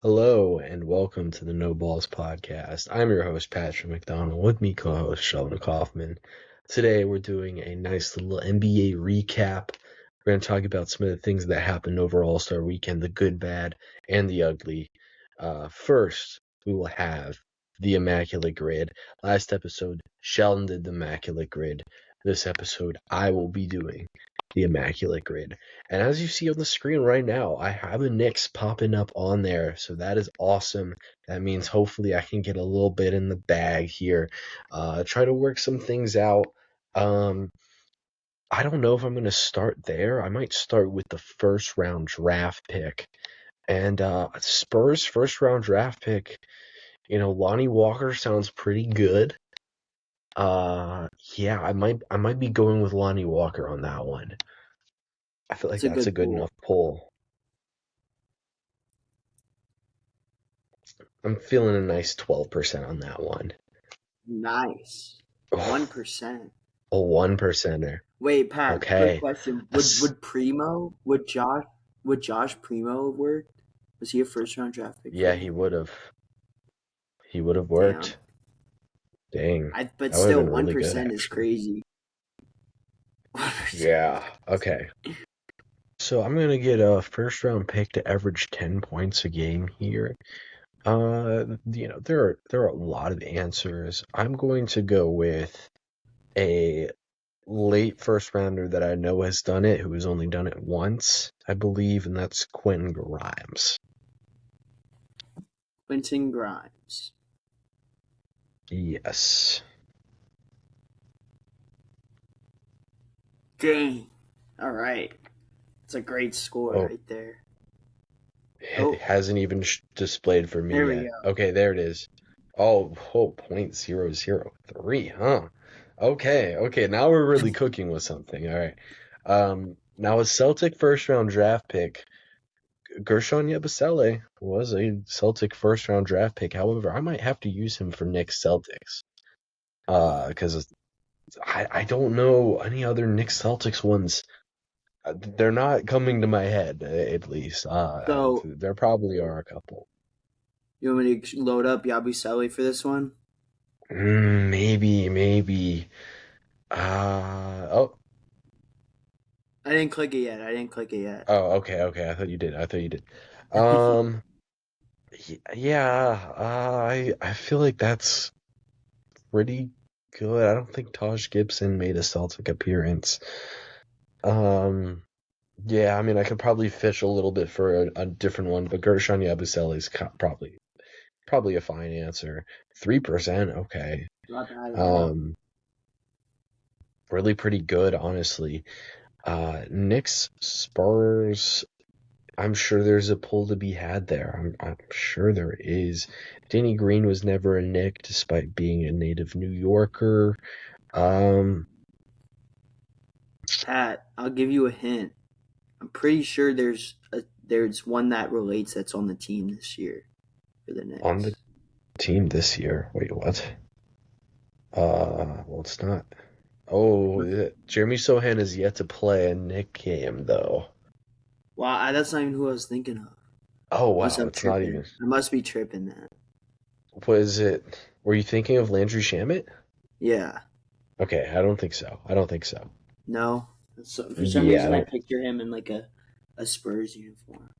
Hello and welcome to the No Balls Podcast. I'm your host, Patrick McDonald, with me co-host Sheldon Kaufman. Today we're doing a nice little NBA recap. We're going to talk about some of the things that happened over All-Star Weekend, the good, bad, and the ugly. First, we will have the Immaculate Grid. Last episode, Sheldon did the Immaculate Grid. This episode, I will be doing the Immaculate Grid. And as you see on the screen right now, I have the Knicks popping up on there, so that is awesome. That means hopefully I can get a little bit in the bag here. Try to work some things out. I don't know if I'm going to start there. I might start with the first round draft pick. And Spurs first round draft pick, Lonnie Walker sounds pretty good. Yeah, I might be going with Lonnie Walker on that one. I feel like It's a that's a good good pool. enough pull. I'm feeling a nice 12% on that one. Nice. Oh, 1%. a 1%er. Wait, Pat, quick Okay. question. Would Josh Primo have worked? Was he a first round draft pick for Yeah, them? he would have. He would have Damn. worked. Dang. But That would have still, been really good, 1% is actually. crazy. Yeah. Okay. So I'm gonna get a first round pick to average 10 points a game here. There are a lot of answers. I'm going to go with a late first rounder that I know has done it, who has only done it once, I believe, and that's Quentin Grimes. Quentin Grimes. Yes. Dang. All right. It's a great score Oh, right there. it hasn't even displayed for me There we yet. go. Okay, there it is. Oh, 0.003, huh? Okay, now we're really cooking with something. All right. Now a Celtic first round draft pick, Gershon Yabusele was a Celtic first round draft pick. However, I might have to use him for Knicks Celtics. Because I don't know any other Knicks Celtics ones. They're not coming to my head, at least. So, There probably are a couple. you want me to load up Yabusele for this one? Maybe. Oh, I didn't click it yet. okay. I thought you did. Um, yeah. I feel like that's pretty good. I don't think Taj Gibson made a Celtic appearance. Yeah. I mean, I could probably fish a little bit for a different one, but Gershon Yabusele is probably a fine answer. 3%. Okay. Not bad at all. Really pretty good, honestly. Knicks, Spurs. I'm sure there's a pull to be had there. I'm sure there is. Danny Green was never a Knick, despite being a native New Yorker. Pat, I'll give you a hint. I'm pretty sure there's one that relates that's on the team this year for the Knicks. On the team this year. Wait, what? Well, it's not. Oh, Jeremy Sohan is yet to play a Knick game, though. Wow, that's not even who I was thinking of. Oh, Unless wow, I'm it's not tripping. even. I must be tripping that. What is it? Were you thinking of Landry Shamet? Yeah. Okay, I don't think so. No. So, for some Yeah, reason, I picture him in like a Spurs uniform.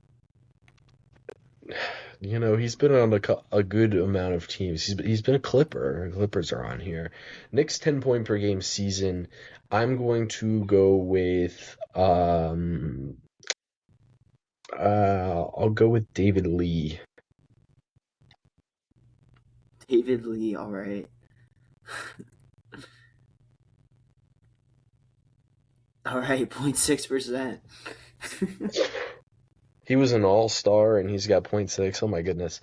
he's been on a good amount of teams. He's been a Clipper. Clippers are on here. Knicks 10-point per game season. I'm going to go with I'll go with David Lee. David Lee, all right. All right, 0.6%. He was an all-star and he's got 0.6. Oh my goodness.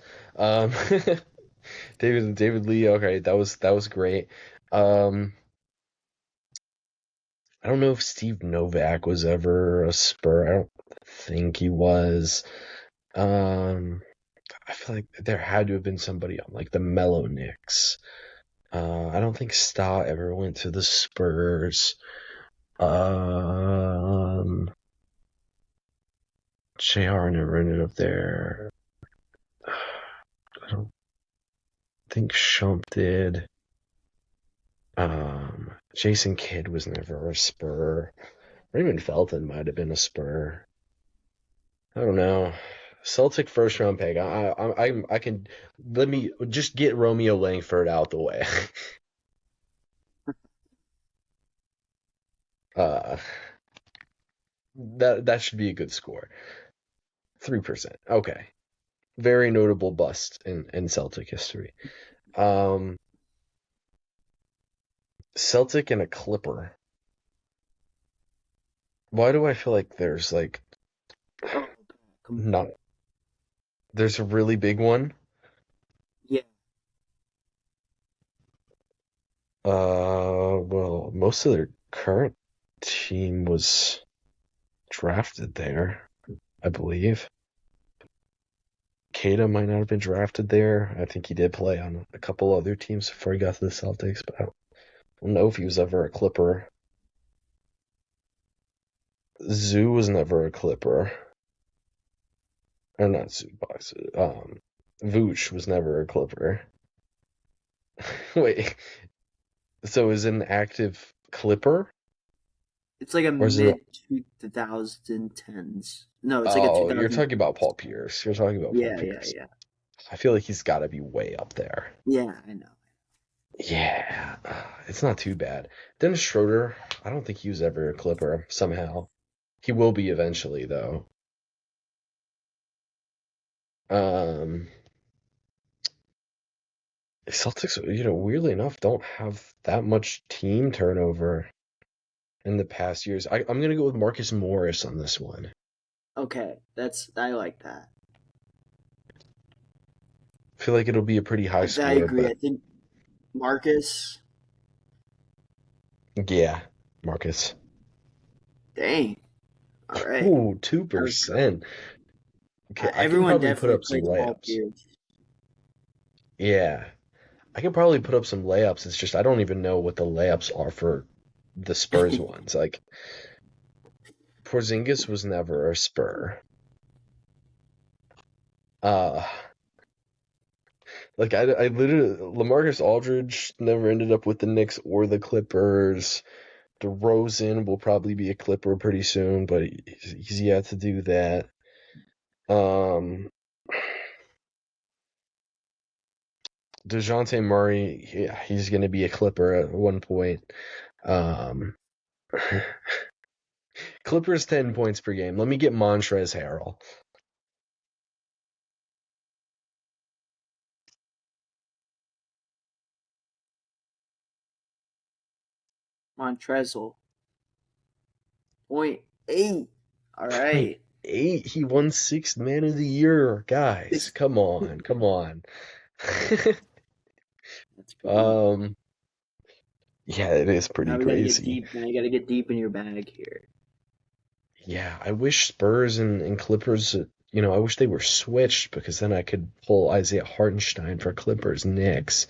David Lee, okay, that was great. I don't know if Steve Novak was ever a Spur. I don't think he was. I feel like there had to have been somebody on like the Mellow Knicks. I don't think Stott ever went to the Spurs. JR never ended up there. think Shump did. Jason Kidd was never a Spur. Raymond Felton might have been a Spur. I don't know. Celtic first round pick. I can let me just get Romeo Langford out the way. uh, that should be a good score. 3%. Okay. Very notable bust in Celtic history. Celtic and a Clipper. Why do I feel like there's like not there's a really big one? Yeah. Well, most of their current team was drafted there, I believe. Keita might not have been drafted there. I think he did play on a couple other teams before he got to the Celtics, but I don't know if he was ever a Clipper. Zoo was never a Clipper. Or not Zubac. Vooch was never a Clipper. Wait, so is it an active Clipper? It's like a Or is it? mid 2010s. No, it's like a Oh, you're 2000. talking about Paul Pierce. You're talking about Paul Yeah, yeah, Pierce. yeah. I feel like he's got to be way up there. Yeah, I know. Yeah, it's not too bad. Dennis Schroeder, I don't think he was ever a Clipper somehow. He will be eventually, though. Um, Celtics, weirdly enough, don't have that much team turnover in the past years. I'm gonna go with Marcus Morris on this one. Okay, I like that. I feel like it'll be a pretty high I score, agree. but I think Marcus. yeah, Marcus. Dang. All right. Ooh, That was good. 2%. Okay, I can Everyone probably put definitely up some plays Paul layups. Pierce. Yeah, I can probably put up some layups. It's just I don't even know what the layups are for the Spurs ones. Like Porzingis was never a Spur. Uh I literally LaMarcus Aldridge never ended up with the Knicks or the Clippers. DeRozan will probably be a Clipper pretty soon, but he's yet to do that. Um DeJounte Murray, yeah, he's going to be a Clipper at one point. Um, Clippers 10 points per game. Let me get Montrezl Harrell. Montrezl. 0.8. All right. 0.8. He won sixth man of the year. Guys, come on. Come on. That's pretty. Yeah, it is pretty Now we got to get crazy. deep. Now you got to get deep in your bag here. Yeah, I wish Spurs and Clippers, I wish they were switched because then I could pull Isaiah Hartenstein for Clippers Knicks.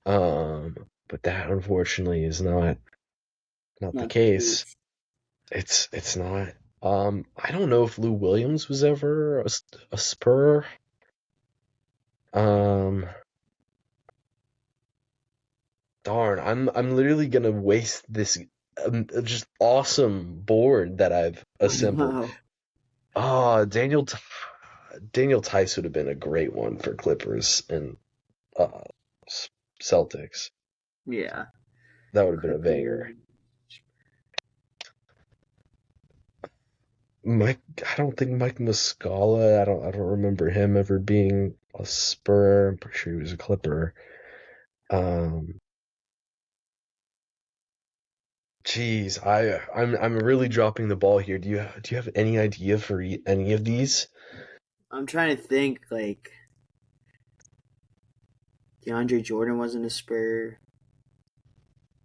But that unfortunately is not the Not the case. case. It's not. I don't know if Lou Williams was ever a Spur. Um, darn, I'm literally gonna waste this just awesome board that I've I assembled. know. Ah, Daniel Tice would have been a great one for Clippers and uh Celtics. Yeah. That would have been a banger. Clippers. I don't think Mike Muscala. I don't remember him ever being a Spur. I'm pretty sure he was a Clipper. Um, Geez, I'm really dropping the ball here. Do you have any idea for any of these? I'm trying to think. Like DeAndre Jordan wasn't a Spur.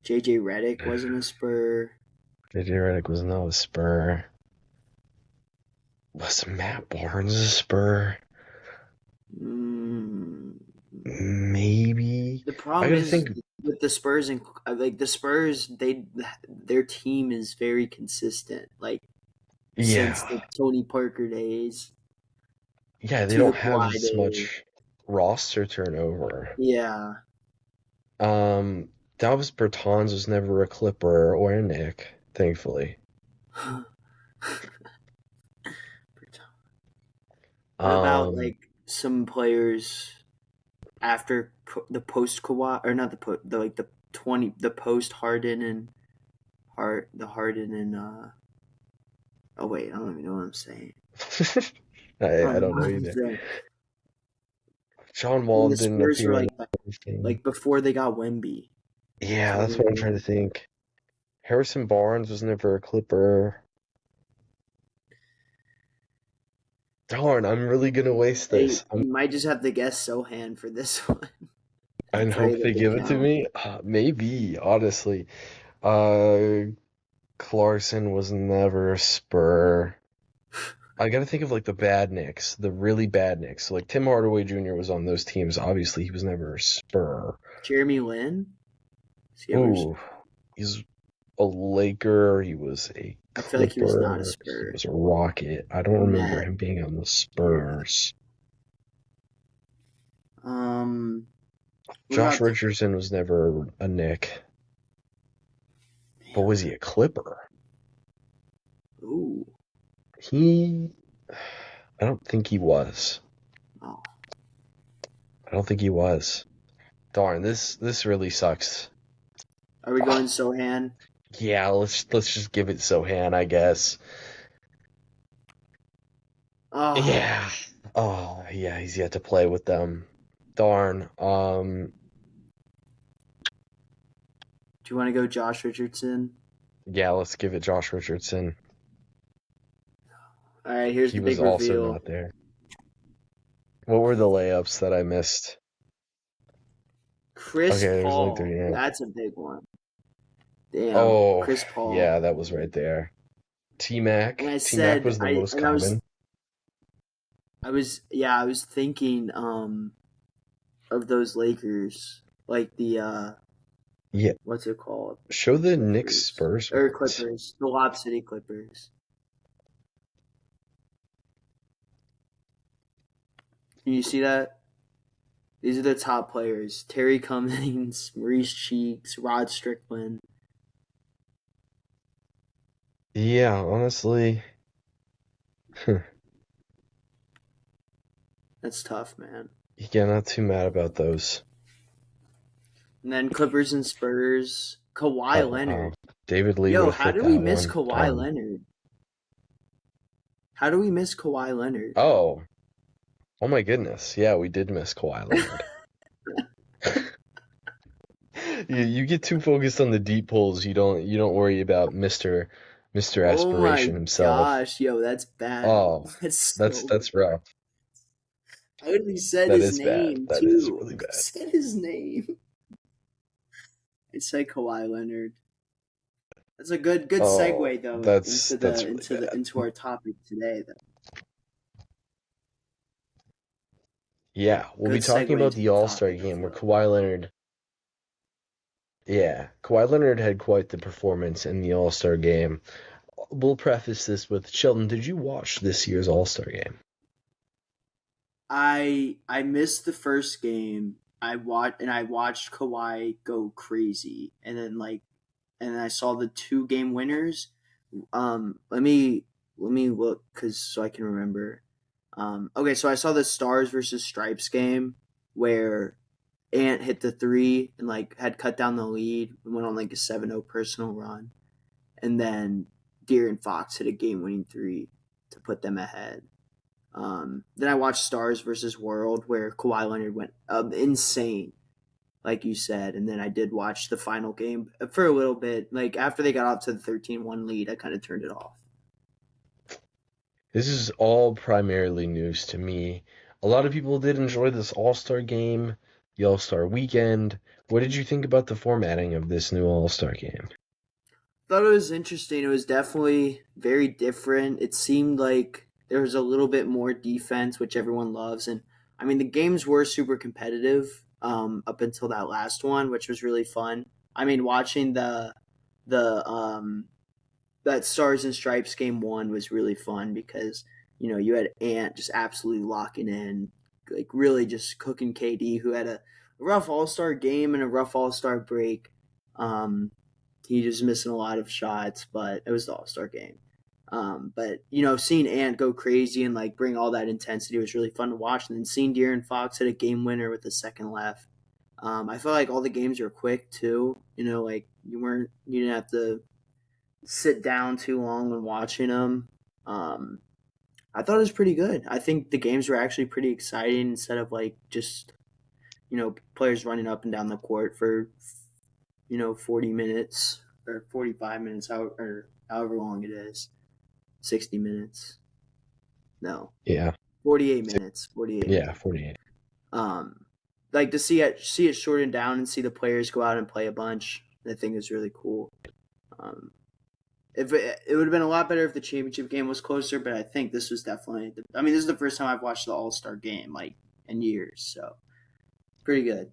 JJ Redick wasn't a Spur. JJ Redick was not a Spur. Was Matt Barnes a Spur? Mm. Maybe. The I problem gotta is think. with the Spurs and like the Spurs, their team is very consistent. Like since Yeah, the Tony Parker days yeah. They to the don't have Kawhi as days. much. roster turnover. Yeah. Davis Bertans was never a Clipper or a Knick, thankfully. What about Um, like some players after the post Kawhi, or not the like the post Harden and Harden and oh wait, I don't even know what I'm saying. I I don't know don't know what I'm either. saying. John When Wall the didn't Spurs were appear in anything. like before they got Wemby. Yeah, So that's what I'm trying to think. Harrison Barnes was never a Clipper. Darn, I'm really gonna waste hey, this. you might just have to guess Sohan for this one and I pray hope that they they give it to count. me. Maybe, honestly. Uh, Clarkson was never a Spur. I gotta think of like the bad Knicks, the really bad Knicks. Like Tim Hardaway Jr. was on those teams. Obviously, he was never a Spur. Jeremy Lin? Has he ever? Ooh, he's a Laker. He was a I feel like he was not a Clipper. He Spur. was a Rocket. I don't remember Net. him being on the Yeah. Spurs. Um. What Josh about? Richardson was never a Knick, but Damn. was he a Clipper? Ooh. He, I don't think he was. Oh. I don't think he was. Darn, this really sucks. Are we going Ah, Sohan? yeah, let's just give it Sohan, I guess. Oh. Yeah. Oh, yeah, he's yet to play with them. Darn. Do you want to go Josh Richardson? Yeah, let's give it Josh Richardson. All right. Here's He the was big also reveal. not there. What were the layups that I missed? Okay, Chris there's only Paul. three. Yeah. That's a big one. Damn. Oh, Chris Paul. yeah, that was right there. T And Mac. I T Mac said was the I most and I was common. I was thinking of those Lakers, like the Yeah. what's it called? Show the Knicks Clippers Spurs or ones. Clippers, the Lob City Clippers. Can you see that? These are the top players: Terry Cummings, Maurice Cheeks, Rod Strickland. Yeah, honestly. That's tough, man. Yeah, not too mad about those. And then Clippers and Spurs. Kawhi Oh, Leonard. David Lee would Yo, have how fit do we that miss one. Kawhi Darn. Leonard? How do we miss Kawhi Leonard? Oh, oh my goodness. Yeah, we did miss Kawhi Leonard. You get too focused on the deep pulls. You don't worry about Mister Oh my Aspiration himself. gosh, yo, that's bad. Oh, That's that's so that's rough. I literally said That his is bad. name That is too. really I bad. said his name. I said Kawhi Leonard. That's a good Oh, segue though that's really bad. into our topic today. Though. Yeah, we'll be Good talking segue about into the the All-Star topic. I game where feel like. Kawhi Leonard. Yeah, Kawhi Leonard had quite the performance in the All-Star game. We'll preface this with Sheldon. Did you watch this year's All-Star game? I missed the first game. I watched Kawhi go crazy, and then and I saw the 2 game winners. Let me look because so I can remember. Okay, so I saw the Stars versus Stripes game where Ant hit the three and like had cut down the lead and went on like a 7-0 personal run, and then De'Aaron Fox hit a game-winning three to put them ahead. Then I watched Stars versus World where Kawhi Leonard went insane, like you said, and then I did watch the final game for a little bit. Like after they got off to the 13-1 lead, I kind of turned it off. This is all primarily news to me. A lot of people did enjoy this All-Star game, the All-Star weekend. What did you think about the formatting of this new All-Star game? Thought it was interesting. It was definitely very different. It seemed like there was a little bit more defense, which everyone loves. And I mean, the games were super competitive up until that last one, which was really fun. I mean, watching the that Stars and Stripes game one was really fun because you know you had Ant just absolutely locking in, like really just cooking KD, who had a rough All-Star game and a rough All-Star break. He just missing a lot of shots, but it was the All-Star game. But seeing Ant go crazy and like bring all that intensity was really fun to watch. And then seeing De'Aaron Fox hit a game winner with a second left. I feel like all the games were quick too. Like you didn't have to sit down too long when watching them. I thought it was pretty good. I think the games were actually pretty exciting instead of like just players running up and down the court for 40 minutes or 45 minutes, however long it is. 60 minutes. No. Yeah. 48 minutes. 48 Yeah, minutes. 48. Like to see it shortened down and see the players go out and play a bunch, I think is really cool. If it would have been a lot better if the championship game was closer, but I think this was definitely. This is the first time I've watched the All-Star game like in years, so pretty good.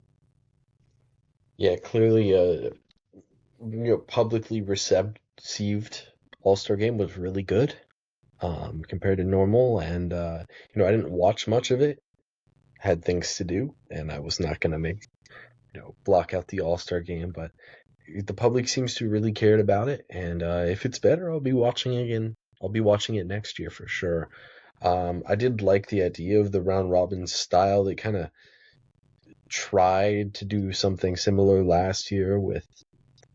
Yeah, clearly, publicly received All-Star game was really good, compared to normal, and I didn't watch much of it. Had things to do, and I was not gonna block out the All-Star game, but the public seems to really cared about it, and if it's better, I'll be watching it again. I'll be watching it next year for sure. I did like the idea of the round robin style. They kind of tried to do something similar last year with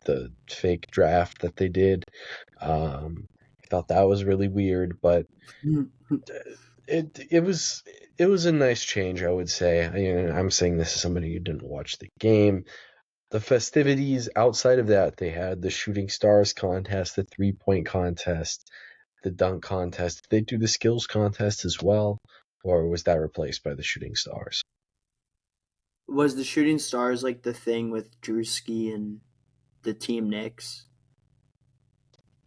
the fake draft that they did. I thought that was really weird, but it was a nice change, I would say. I'm saying this as somebody who didn't watch the game. The festivities outside of that, they had the shooting stars contest, the 3-point contest, the dunk contest. Did they do the skills contest as well, or was that replaced by the shooting stars? Was the shooting stars like the thing with Drewski and the Team Knicks?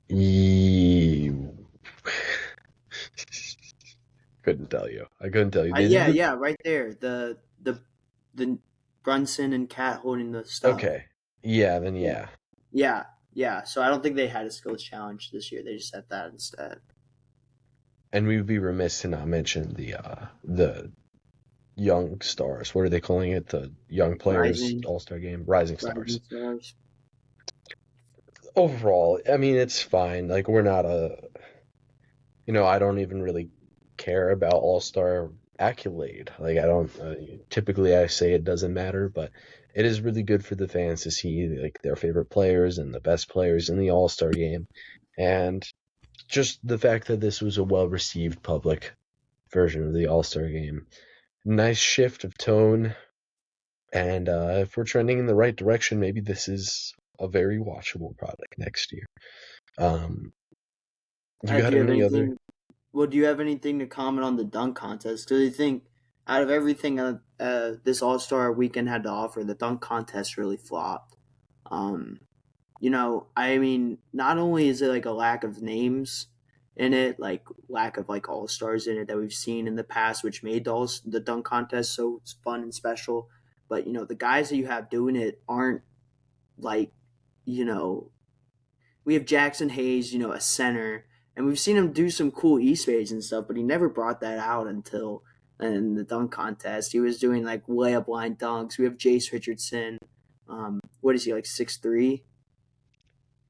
Couldn't tell you. I couldn't tell you. Yeah, right there. The Brunson and Cat holding the stuff. Okay. Yeah, then yeah. Yeah. So I don't think they had a skills challenge this year. They just had that instead. And we would be remiss to not mention the young stars. What are they calling it? The young players All-Star game? Rising stars. Overall, it's fine. Like, we're not I don't even really care about All-Star accolade. Like, I don't, typically I say it doesn't matter, but it is really good for the fans to see like their favorite players and the best players in the All-Star game. And just the fact that this was a well-received public version of the All-Star game. Nice shift of tone. And if we're trending in the right direction, maybe this is a very watchable product next year. Do you have anything to comment on the dunk contest? Because I think out of everything this All-Star weekend had to offer, the dunk contest really flopped. Not only is it like a lack of names in it, like lack of like All-Stars in it that we've seen in the past, which made the dunk contest so fun and special, but the guys that you have doing it aren't like, we have Jackson Hayes, a center, and we've seen him do some cool E-spades and stuff, but he never brought that out until in the dunk contest. He was doing like layup line dunks. We have Jace Richardson. What is he, like 6'3"?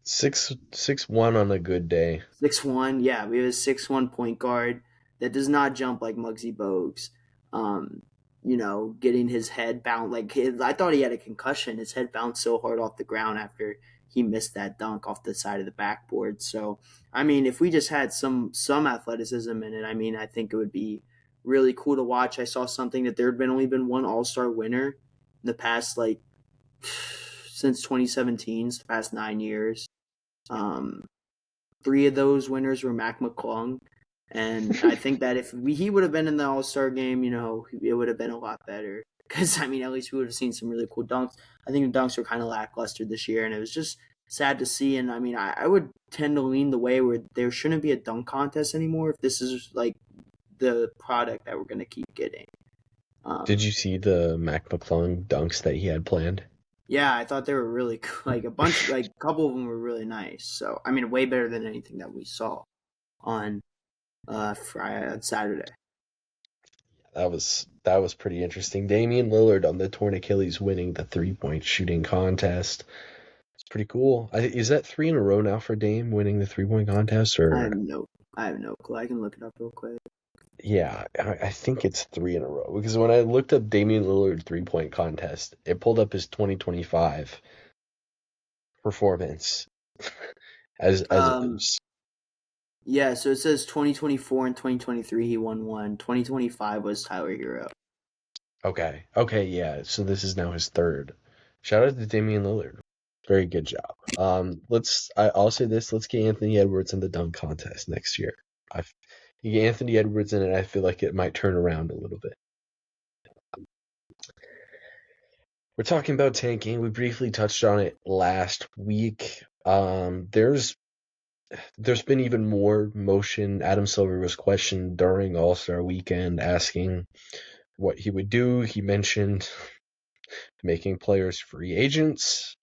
6'1" on a good day. 6'1", yeah. We have a 6'1" point guard that does not jump like Muggsy Bogues. Getting his head bounced. I thought he had a concussion. His head bounced so hard off the ground after he missed that dunk off the side of the backboard. So, if we just had some athleticism in it, I think it would be really cool to watch. I saw something that there had only been one All-Star winner in the past, since 2017, the past 9 years. 3 of those winners were Mac McClung. And I think that if he would have been in the All-Star game, it would have been a lot better. Because, at least we would have seen some really cool dunks. I think the dunks were kind of lackluster this year, and it was just sad to see. And, I would tend to lean the way where there shouldn't be a dunk contest anymore if this is, the product that we're going to keep getting. Did you see the Mac McClung dunks that he had planned? Yeah, I thought they were really cool. A couple of them were really nice. So, way better than anything that we saw on Friday and Saturday. That That was pretty interesting. Damian Lillard on the torn Achilles winning the 3-point shooting contest. It's pretty cool. Is that 3 in a row now for Dame winning the 3-point contest? I Or have no, I have no clue. I can look it up real quick. yeah, I think it's 3 in a row because when I looked up Damian Lillard 3-point contest, it pulled up his 2025 performance as Um, yeah. So it says 2024 and 2023 he won one. 2025 was Tyler Hero. okay, yeah. So this is now his third. Shout out to Damian Lillard. Very good job. I'll say this, let's get Anthony Edwards in the dunk contest next year. I You get Anthony Edwards in it, I feel like it might turn around a little bit. We're talking about tanking. We briefly touched on it last week. There's been even more motion. Adam Silver was questioned during All-Star Weekend asking what he would do. He mentioned making players free agents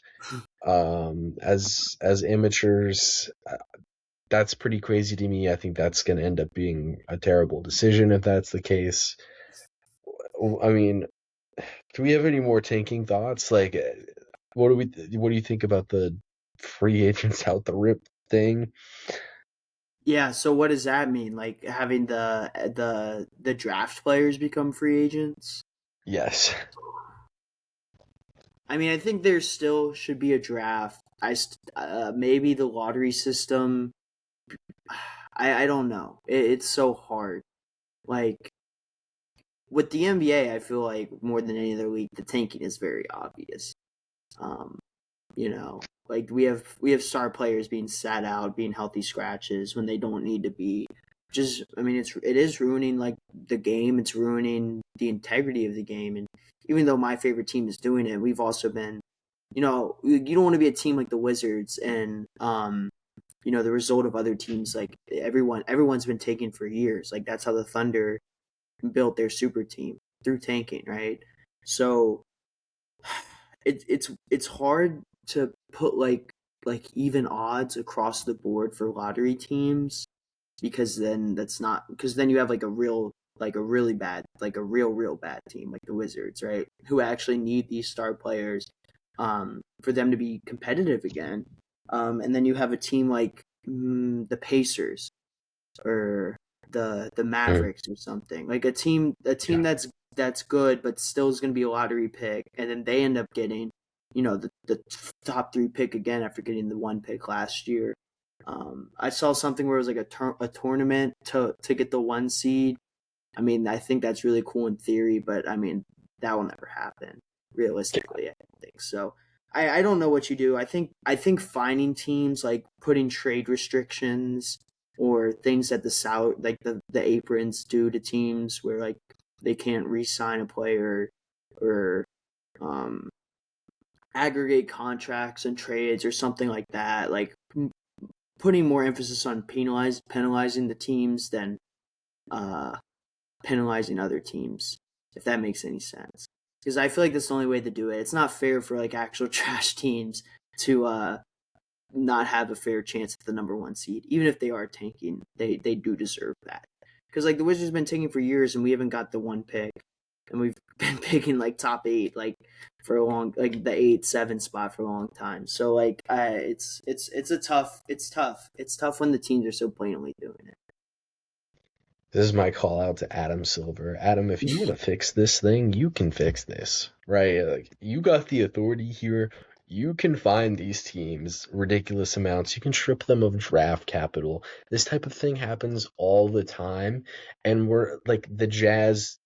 as amateurs. That's pretty crazy to me. I think that's going to end up being a terrible decision if that's the case. I mean, do we have any more tanking thoughts? Like, what do you think about the free agents out the rip thing? Yeah. So what does that mean? Like having the draft players become free agents? Yes. I mean, I think there still should be a draft. Maybe the lottery system. I don't know. It's so hard. Like with the NBA, I feel like more than any other league, the tanking is very obvious. Um, like we have star players being sat out, being healthy scratches when they don't need to be. Just, I mean, it is ruining like the game. It's ruining the integrity of the game. And even though my favorite team is doing it, we've also been, you don't want to be a team like the Wizards and the result of other teams like everyone's been taken for years. Like that's how the Thunder built their super team through tanking, right? So it's hard to put like even odds across the board for lottery teams because then you have like a really bad like a real bad team like the Wizards, right? Who actually need these star players for them to be competitive again. And then you have a team like the Pacers or the Mm, Mavericks or something. Like a team yeah. that's good but still is going to be a lottery pick, and then they end up getting the top 3 pick again after getting the 1 pick last year. I saw something where it was like a tournament to get the 1 seed. I mean, I think that's really cool in theory, but I mean that will never happen realistically. I don't think so. I don't know what you do. I think finding teams like putting trade restrictions or things that the salary like the aprons do to teams where like they can't re-sign a player or um, aggregate contracts and trades or something like that. Like putting more emphasis on penalizing the teams than uh, penalizing other teams, if that makes any sense. Because I feel like that's the only way to do it. It's not fair for like actual trash teams to not have a fair chance at the number 1 seed, even if they are tanking. They do deserve that. Because like the Wizards have been tanking for years, and we haven't got the 1 pick, and we've been picking like top 8 like for a long like the 8-7 spot for a long time. So like it's tough when the teams are so blatantly doing This is my call out to Adam Silver. Adam, if you want to fix this thing, you can fix this, right? Like you got the authority here. You can find these teams ridiculous amounts. You can strip them of draft capital. This type of thing happens all the time. And we're like the Jazz,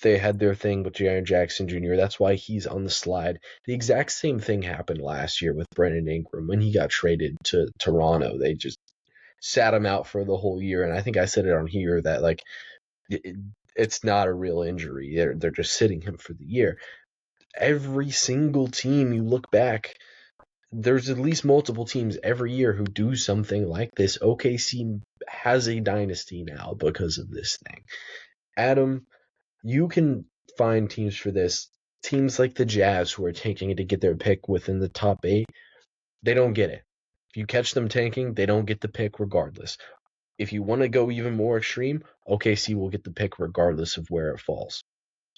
they had their thing with Jaren Jackson Jr. That's why he's on the slide. The exact same thing happened last year with Brendan Ingram when he got traded to Toronto. They just sat him out for the whole year. And I think I said it on here that like it's not a real injury. They're just sitting him for the year. Every single team you look back, there's at least multiple teams every year who do something like this. OKC has a dynasty now because of this thing. Adam, you can find teams for this. Teams like the Jazz who are tanking to get their pick within the top 8, they don't get it. If you catch them tanking, they don't get the pick regardless. If you want to go even more extreme, OKC will get the pick regardless of where it falls.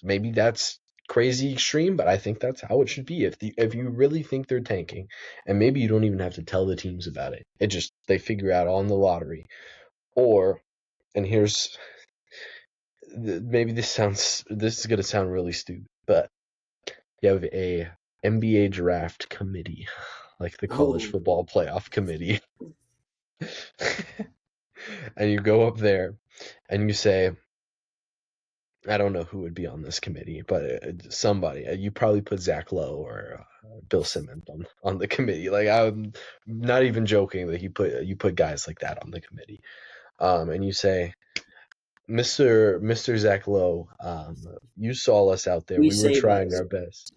maybe that's crazy extreme, but I think that's how it should be. If you really think they're tanking, and maybe you don't even have to tell the teams about it. It just they figure out on the lottery. Or, and here's maybe this is gonna sound really stupid, but you have a NBA draft committee, like the college Oh, football playoff committee, and you go up there and you say, I don't know who would be on this committee, but somebody. You probably put Zach Lowe or Bill Simmons on the committee. Like I'm not even joking that you put guys like that on the committee. And you say, Mister Zach Lowe, you saw us out there. please We were save trying us. our best.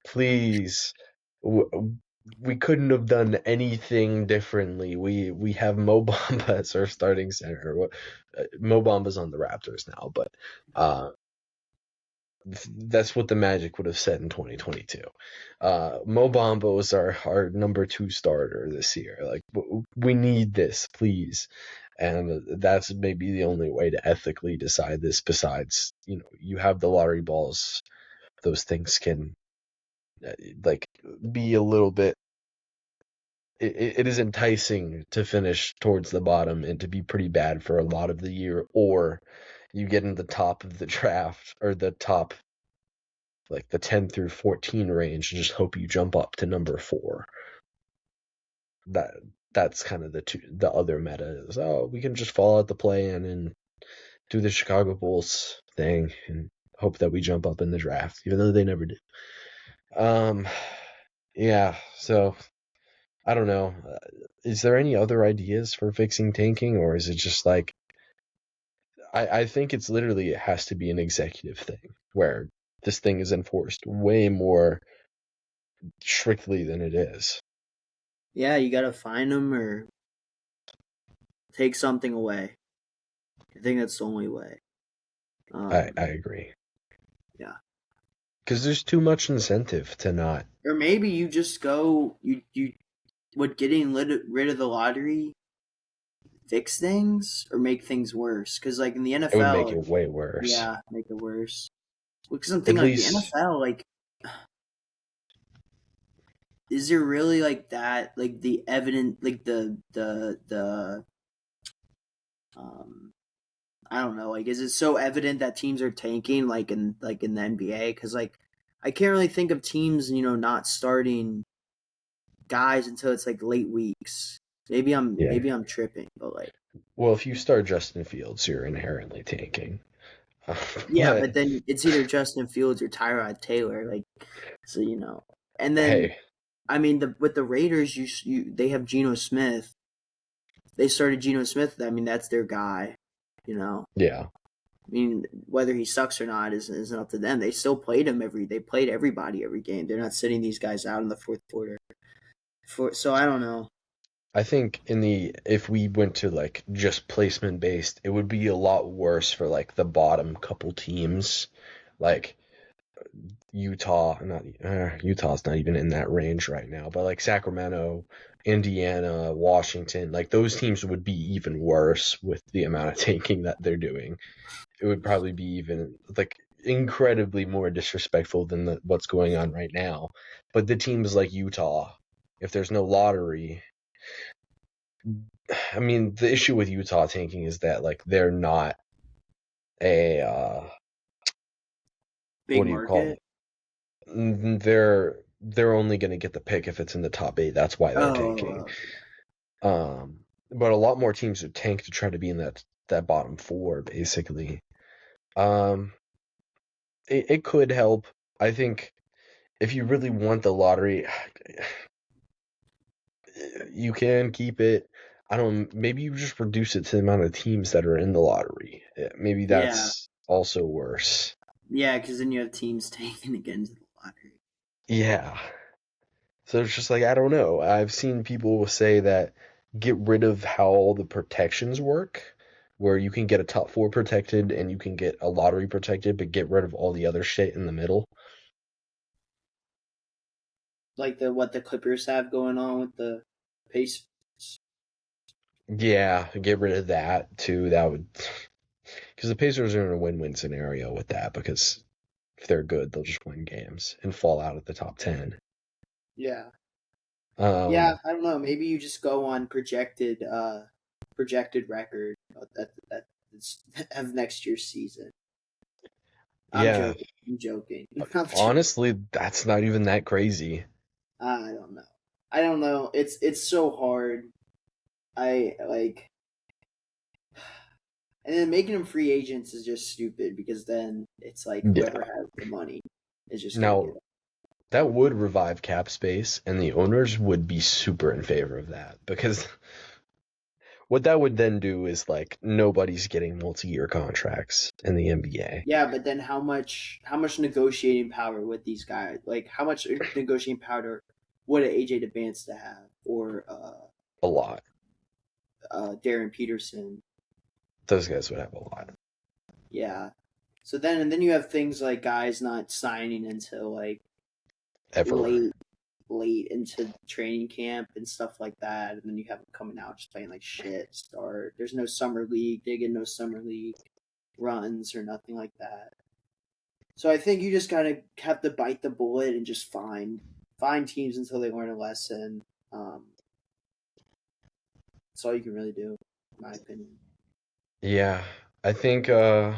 Please, we couldn't have done anything differently. We have Mo Bamba as our starting center. Mo Bamba's on the Raptors now, but that's what the Magic would have said in 2022. Mo Bamba was our number 2 starter this year. Like we need this, please. And that's maybe the only way to ethically decide this. Besides, you have the lottery balls; those things can like be a little bit. It is enticing to finish towards the bottom and to be pretty bad for a lot of the year, or you get in the top of the draft or the top, like the 10 through 14 range, and just hope you jump up to number 4. That that's kind of the other meta is, oh, we can just fall out the play-in and do the Chicago Bulls thing and hope that we jump up in the draft, even though they never did. Yeah, so I don't know. Is there any other ideas for fixing tanking, or is it just like I think it's literally it has to be an executive thing where this thing is enforced way more strictly than it is. Yeah, you gotta find them or take something away. I think that's the only way. I agree. Yeah. Because there's too much incentive to not. Or maybe you just go you would getting rid of the lottery fix things or make things worse? Because like in the It would make NFL, it way worse. yeah, make it worse. Because I'm At thinking like the least, NFL, like is there really like that like the evident like the um I don't know, like is it so evident that teams are tanking like in the NBA? Because like I can't really think of teams not starting guys until it's like late weeks. yeah. Maybe I'm tripping, but like Well, if you start Justin Fields, you're inherently tanking. yeah, But but then it's either Justin Fields or Tyrod Taylor, like so and then hey, I mean with the Raiders, they have Geno Smith. They started Geno Smith. I mean that's their guy, you know. yeah. I mean, whether he sucks or not isn't up to them. They still played him they played everybody every game. They're not sitting these guys out in the fourth quarter. So I don't know. I think if we went to like just placement based, it would be a lot worse for like the bottom couple teams, like Utah. Not Utah's not even in that range right now, but like Sacramento, Indiana, Washington, like those teams would be even worse with the amount of tanking that they're doing. It would probably be even like incredibly more disrespectful than what's going on right now. But the teams like Utah, if there's no lottery, I mean, the issue with Utah tanking is that like they're not a Big what do you call market. it? They're only going to get the pick if it's in the top 8. That's why they're tanking. Oh, But a lot more teams would tank to try to be in that bottom 4 basically. Um, it could help. I think if you really want the lottery, you can keep it. I don't. Maybe you just reduce it to the amount of teams that are in the lottery. Maybe yeah, that's also worse. yeah, because then you have teams taking against the lottery. Yeah. So it's just like I don't know. I've seen people say that get rid of how all the protections work, where you can get a top 4 protected and you can get a lottery protected, but get rid of all the other shit in the middle. Like what the Clippers have going on with the Pacers. Yeah, get rid of that too. That would because the Pacers are in a win-win scenario with that because if they're good, they'll just win games and fall out of the top 10. Yeah. Yeah, Um, I don't know. Maybe you just go on projected record of next year's season. I'm yeah, joking. I'm joking. I'm joking. honestly, that's not even that crazy. I don't know. I don't know. It's so hard. I like, and then making them free agents is just stupid because then it's like whoever Yeah. has the money is just gonna get Now, it. that would revive cap space, and the owners would be super in favor of that because what that would then do is like nobody's getting multi-year contracts in the NBA. Yeah, but then how much negotiating power would these guys like? How much negotiating power would an AJ Debance to have or A lot. Darren Peterson? Those guys would have a lot. Yeah. So then and then you have things like guys not signing until like Ever. late into training camp and stuff like that, and then you have them coming out just playing like shit. Start. There's no summer league. They get no summer league runs or nothing like that. So I think you just gotta have to bite the bullet and just find teams until they learn a lesson. That's all you can really do, in my opinion. Yeah. I think I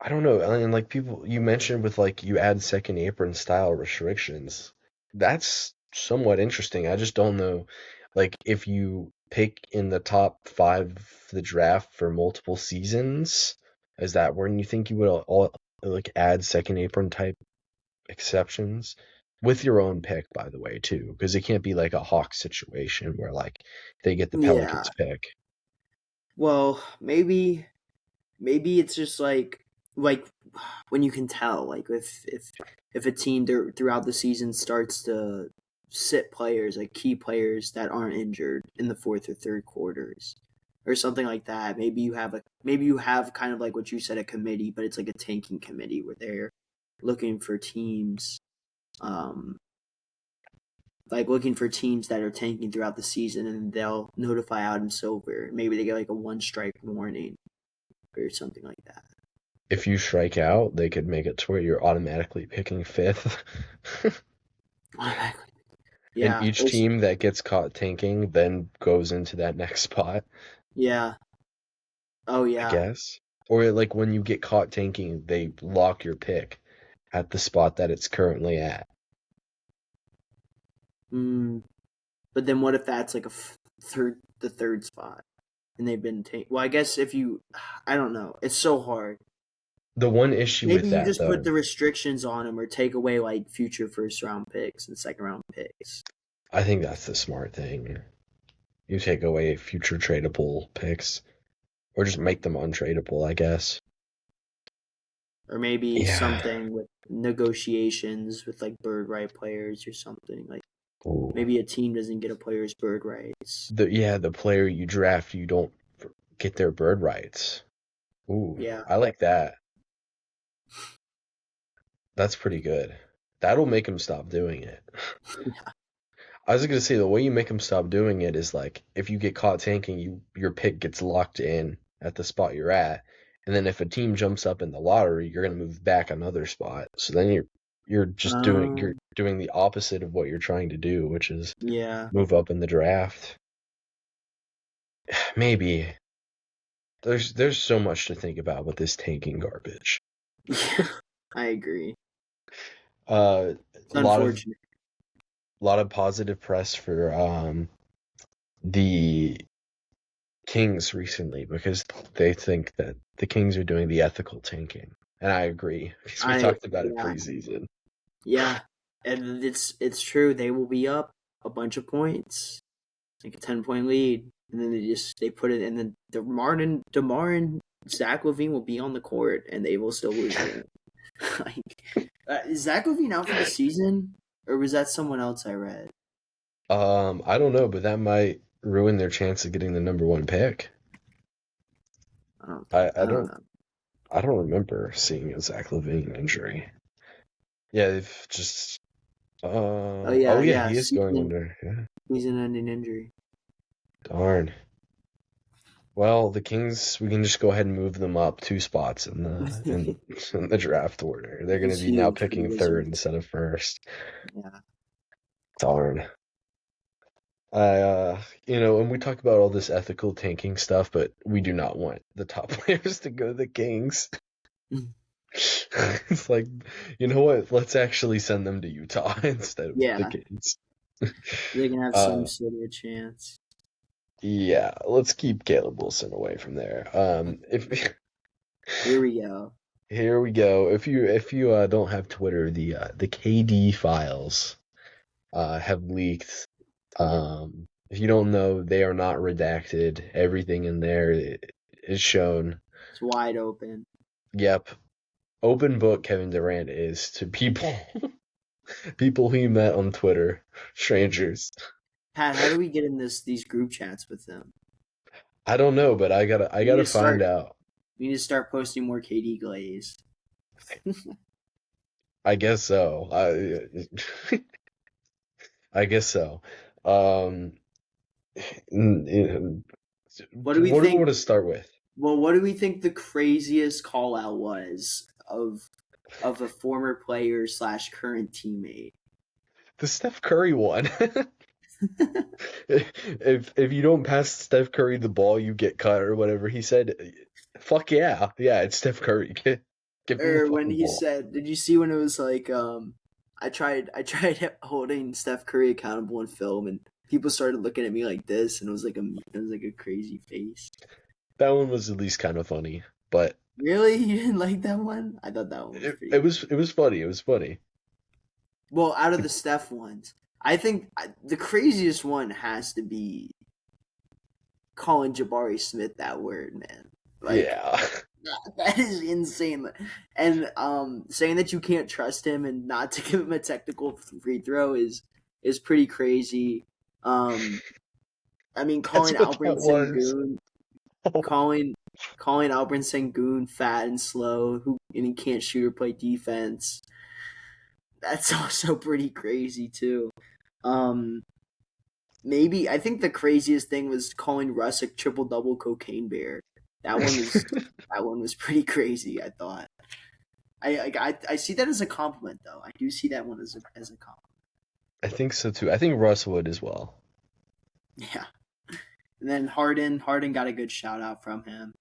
don't know. And like people you mentioned with like you add second apron style restrictions. That's somewhat interesting. I just don't know like if you pick in the top 5 of the draft for multiple seasons, is that when you think you would all like add second apron type exceptions with your own pick, by the way, too, because it can't be like a Hawks situation where like they get the Yeah. Pelicans pick. Well, maybe it's just like when you can tell like if a team throughout the season starts to sit players like key players that aren't injured in the fourth or third quarters or something like that. Maybe you have kind of like what you said, a committee, but it's like a tanking committee where they're looking for teams, um, like looking for teams that are tanking throughout the season, and they'll notify Adam Silver. Maybe they get like a one strike warning or something like that. If you strike out, they could make it to where you're automatically picking fifth. And Yeah, each team that gets caught tanking then goes into that next spot, yeah. Oh I yeah. guess. Or like when you get caught tanking, they lock your pick at the spot that it's currently at. Mm, but then what if that's like the third spot, and they've been well, I guess if you, I don't know. It's so hard. The one issue Maybe with you that just put though, the restrictions on them, or take away like future first round picks and second round picks, I think that's the smart thing. You take away future tradable picks, or just make them untradeable, I guess. or maybe Yeah. something with negotiations with like bird right players or something. Like Ooh. maybe a team doesn't get a player's bird rights. The player you draft, you don't get their bird rights. Ooh, Yeah. I like that. That's pretty good. That'll make him stop doing it. I was gonna say the way you make him stop doing it is like if you get caught tanking, your pick gets locked in at the spot you're at, and then if a team jumps up in the lottery, you're gonna move back another spot. So then you're Um. doing the opposite of what you're trying to do, which is Yeah. move up in the draft. Maybe there's so much to think about with this tanking garbage. Yeah. I agree. Uh, It's a unfortunate. lot of positive press for the Kings recently because they think that the Kings are doing the ethical tanking, and I agree because we I talked about it Yeah. preseason. Yeah, and it's true. They will be up a bunch of points, like a 10 point lead, and then they put it, and then Demar and Zach LaVine will be on the court, and they will still lose the game. Like, is Zach LaVine out for the season, or was that someone else I read? I don't know, but that might ruin their chance of getting the number one pick. I don't I, think. I I don't don't know. I don't remember seeing a Zach LaVine injury. Yeah, they've just Oh oh yeah, yeah, yeah. he is going under. Yeah, Season-ending injury. darn. Well, the Kings, we can just go ahead and move them up 2 spots in the draft order. They're going to It's be now huge for the picking third Wizards. instead of first. Yeah. Darn. And we talk about all this ethical tanking stuff, but we do not want the top players to go to the Kings. It's like, you know what? Let's actually send them to Utah instead of the Yeah. Kings. They can have some Uh, sort of a chance. yeah, let's keep Caleb Wilson away from there. If Here we go. Here we go. If you don't have Twitter, the KD files have leaked. If you don't know, they are not redacted. Everything in there is shown. It's wide open. Yep, open book Kevin Durant is to people people he met on Twitter, strangers. Pat, how do we get in these group chats with them? I don't know, but I We need gotta to find start. out. We need to start posting more KD glaze. I guess so. I guess so. Um, What do we what do we want think? to start with? Well, what do we think the craziest call out was of a former player slash current teammate? The Steph Curry one. If you don't pass Steph Curry the ball, you get cut or whatever he said. Fuck yeah, yeah, it's Steph Curry. Give him the Or when fucking he ball. said, did you see when it was like, I tried holding Steph Curry accountable in film, and people started looking at me like this, and it was like a crazy face. That one was at least kind of funny, but Really, you didn't like that one? I thought that one was it, pretty. it was funny. It was funny. Well, out of the Steph ones, I think the craziest one has to be calling Jabari Smith that word, man. Like Yeah. that is insane. And saying that you can't trust him and not to give him a technical free throw is pretty crazy. Um, I mean, That's calling what that Alperen was. Sengun, calling Alperen Sengun fat and slow, and he can't shoot or play defense. That's also pretty crazy too. Um, Maybe I think the craziest thing was calling Russ a triple double cocaine bear. That one was that one was pretty crazy. I thought. I see that as a compliment though. I do see that one as a compliment. I think so too. I think Russ would as well. Yeah. And then Harden got a good shout out from him.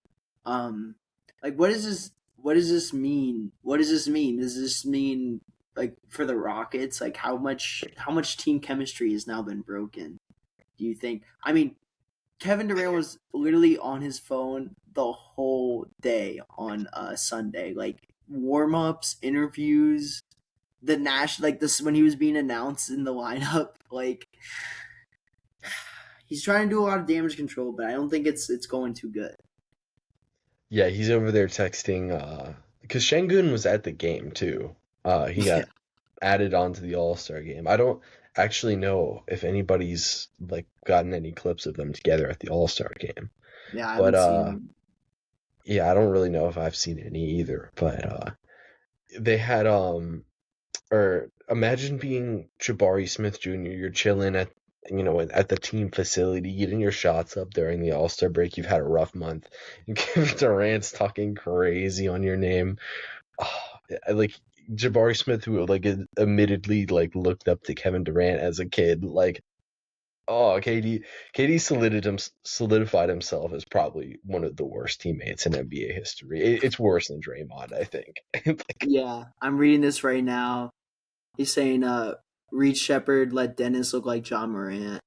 Um, like what is this? What does this mean? What does this mean? Does this mean like for the Rockets? Like how much team chemistry has now been broken? Do you think? I mean, Kevin Durant was literally on his phone the whole day on Sunday, like warm ups, interviews, the like this when he was being announced in the lineup. Like he's trying to do a lot of damage control, but I don't think it's going too good. Yeah, he's over there texting because Şengün was at the game too. He Yeah, got added onto the All-Star game. I don't actually know if anybody's like gotten any clips of them together at the All-Star game. yeah, I But haven't seen him. yeah, I don't really know if I've seen any either. But they had or imagine being Jabari Smith Jr. You're chilling at the team facility, getting your shots up during the All-Star break. You've had a rough month, and Kevin Durant's talking crazy on your name. Oh, like Jabari Smith, who like admittedly like looked up to Kevin Durant as a kid, like KD solidified himself as probably one of the worst teammates in NBA history. It's worse than Draymond, I think. Like, Yeah, I'm reading this right now. He's saying, Reed Shepard let Dennis look like John Morant.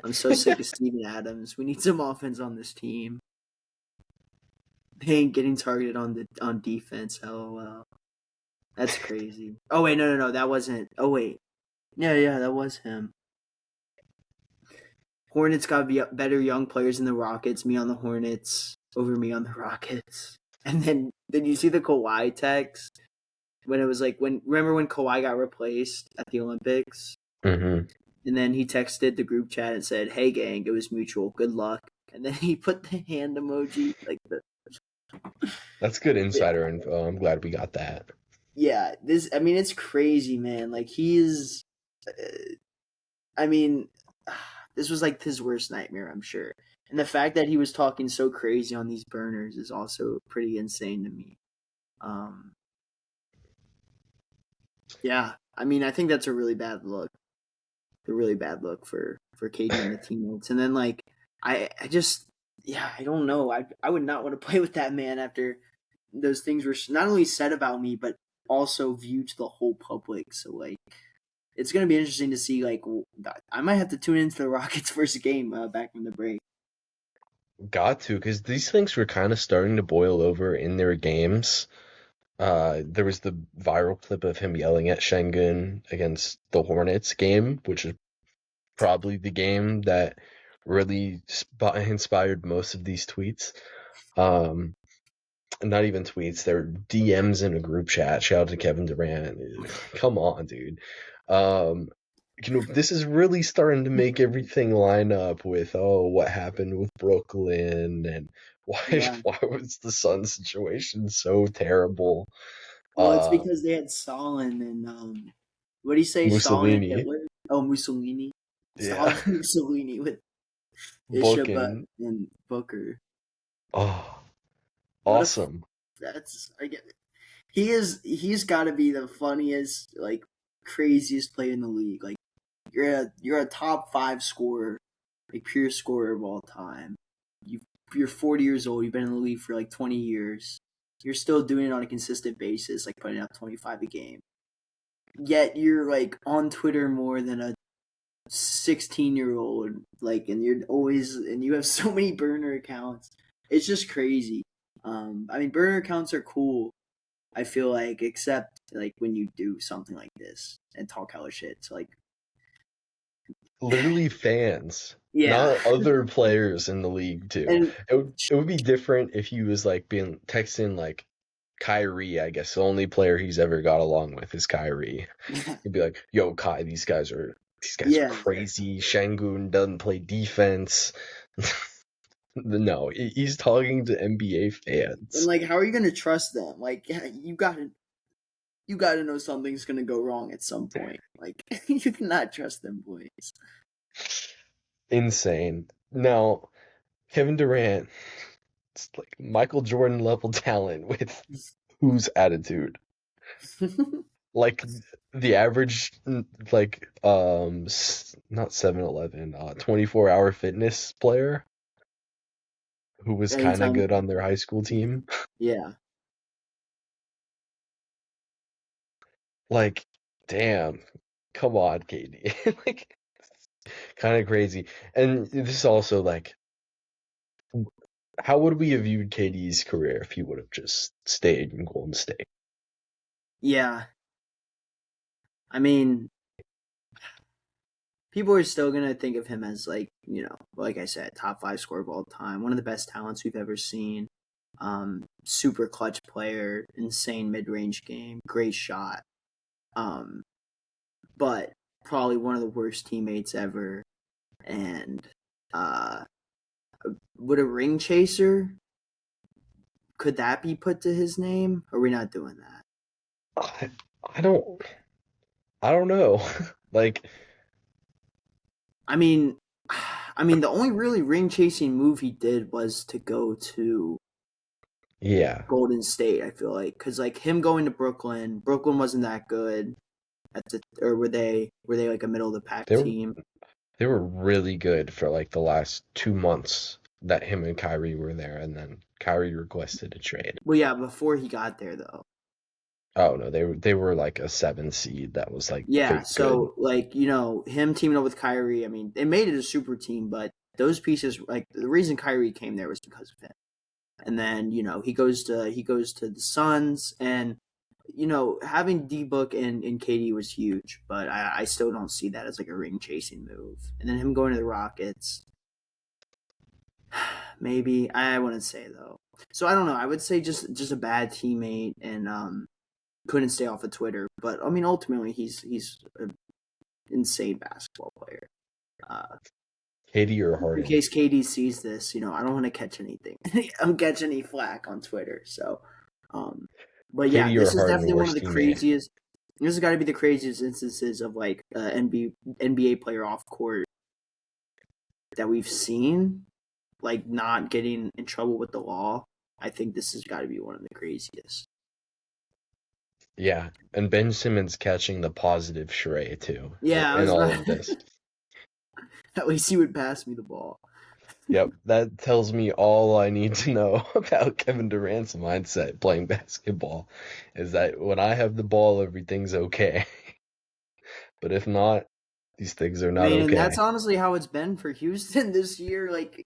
I'm so sick of Steven Adams. We need some offense on this team. They ain't getting targeted on defense. LOL. That's crazy. Oh wait, no, that wasn't. Oh wait, yeah, that was him. Hornets got better young players than the Rockets. Me on the Hornets over me on the Rockets. And then did you see the Kawhi text when it was like remember when Kawhi got replaced at the Olympics? mhm. And then he texted the group chat and said, "Hey gang, it was mutual. Good luck." And then he put the hand emoji like the That's good insider info. I'm glad we got that. yeah. This I mean it's crazy, man. Like he's I mean, this was like his worst nightmare, I'm sure. And the fact that he was talking so crazy on these burners is also pretty insane to me. Yeah, I mean, I think that's a really bad look. A really bad look for KD and the teammates. And then like I just I don't know. I would not want to play with that man after those things were not only said about me but also viewed to the whole public. So like it's gonna be interesting to see. Like I might have to tune into the Rockets' first game back from the break. Got to, because these things were kind of starting to boil over in their games. There was the viral clip of him yelling at Şengün against the Hornets game, which is probably the game that really inspired most of these tweets. Not even tweets, they're DMs in a group chat. Shout out to Kevin Durant. Come on, dude. This is really starting to make everything line up with what happened with Brooklyn and why Yeah. why was the Sun situation so terrible? Well, it's because they had Stalin and what do you say? Stalin and Mussolini, Hitler. Oh, Mussolini. yeah, Stalin and Mussolini with Bishop booking. and Booker. Oh, What a awesome. that's I get it. He's got to be the funniest, like craziest player in the league. Like you're a top 5 scorer, like pure scorer of all time. You're 40 years old. You've been in the league for like 20 years. You're still doing it on a consistent basis, like putting up 25 a game. Yet you're like on Twitter more than a 16-year-old. Like, and you have so many burner accounts. It's just crazy. I mean, burner accounts are cool. I feel like, except like when you do something like this and talk hella shit. So like, Literally fans, yeah, not other players in the league too. and It would be different if he was like being texting like Kyrie, I guess the only player he's ever got along with is Kyrie. He'd be like, "Yo, Kai, these guys are yeah, crazy. Şengün doesn't play defense." No, he's talking to NBA and fans. like, how are you gonna trust them? Like, you gotta know something's gonna go wrong at some point. Like, you cannot trust them boys. Insane. Now, Kevin Durant, it's like Michael Jordan level talent with whose attitude? Like the average, like not 7-Eleven, 24-hour fitness player who was kind of Anytime, good on their high school team. yeah, Like, damn, come on, KD. Like, kind of crazy. And this is also like, how would we have viewed KD's career if he would have just stayed in Golden State? yeah. I mean, people are still gonna think of him as like like I said, top 5 scorer of all time, one of the best talents we've ever seen. Super clutch player, insane mid range game, great shot. Um, but probably one of the worst teammates ever. And uh, would a ring chaser, could that be put to his name? Or are we not doing that? I, I don't, I don't know. Like, I mean, the only really ring chasing move he did was to go to yeah, Golden State. I feel like because like him going to Brooklyn wasn't that good or were they like a middle of the pack they were team? they were really good for like the last 2 months that him and Kyrie were there, and then Kyrie requested a trade. Well, yeah, before he got there though. Oh no, they were like a 7 seed that was like Yeah, fake good. so like him teaming up with Kyrie. I mean, they made it a super team, but those pieces, like the reason Kyrie came there was because of him. And then he goes to the Suns, and having D Book and KD was huge, but I still don't see that as like a ring chasing move. And then him going to the Rockets, maybe I wouldn't say though. So I don't know. I would say just a bad teammate and couldn't stay off of Twitter. But I mean, ultimately he's an insane basketball player. Uh, KD or in Harden? case KD sees this, I don't want to catch anything. I'm catching any flack on Twitter. So, but yeah, KD or this is Harden definitely one of worst the teammate? craziest. This has got to be the craziest instances of like NBA player off court that we've seen. like not getting in trouble with the law, I think this has got to be one of the craziest. Yeah, and Ben Simmons catching the positive charade too Yeah, I in was all about. of this. At least he would pass me the ball. Yep, that tells me all I need to know about Kevin Durant's mindset playing basketball is that when I have the ball, everything's okay. But if not, these things are I not mean, and that's okay. honestly how it's been for Houston this year. Like,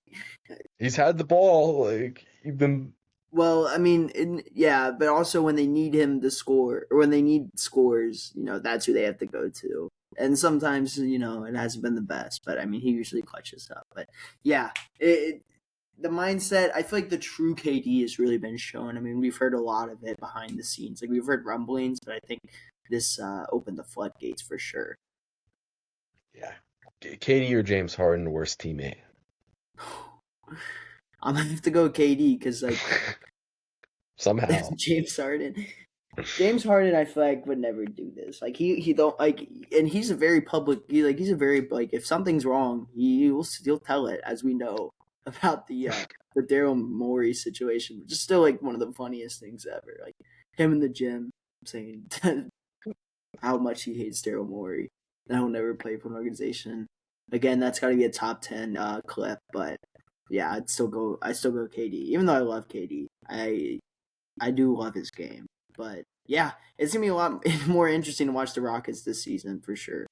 He's had the ball, like he's been. well, I mean, yeah, but also when they need him to score or when they need scores, that's who they have to go to. And sometimes, it hasn't been the best, but I mean, he usually clutches up. But yeah, the mindset, I feel like the true KD has really been shown. I mean, we've heard a lot of it behind the scenes. Like, we've heard rumblings, but I think this opened the floodgates for sure. Yeah, KD or James Harden, worst teammate. I'm gonna have to go KD because like Somehow. James Harden. James Harden, I feel like would never do this. Like he don't like, and he's a very public. He's a very like if something's wrong, he'll tell it, as we know about the Daryl Morey situation, which is still like one of the funniest things ever. Like him in the gym saying how much he hates Daryl Morey and he'll never play for an organization. Again, that's got to be a top 10 clip, but yeah, I still go KD, even though I love KD. I do love his game, but yeah, it's gonna be a lot more interesting to watch the Rockets this season for sure.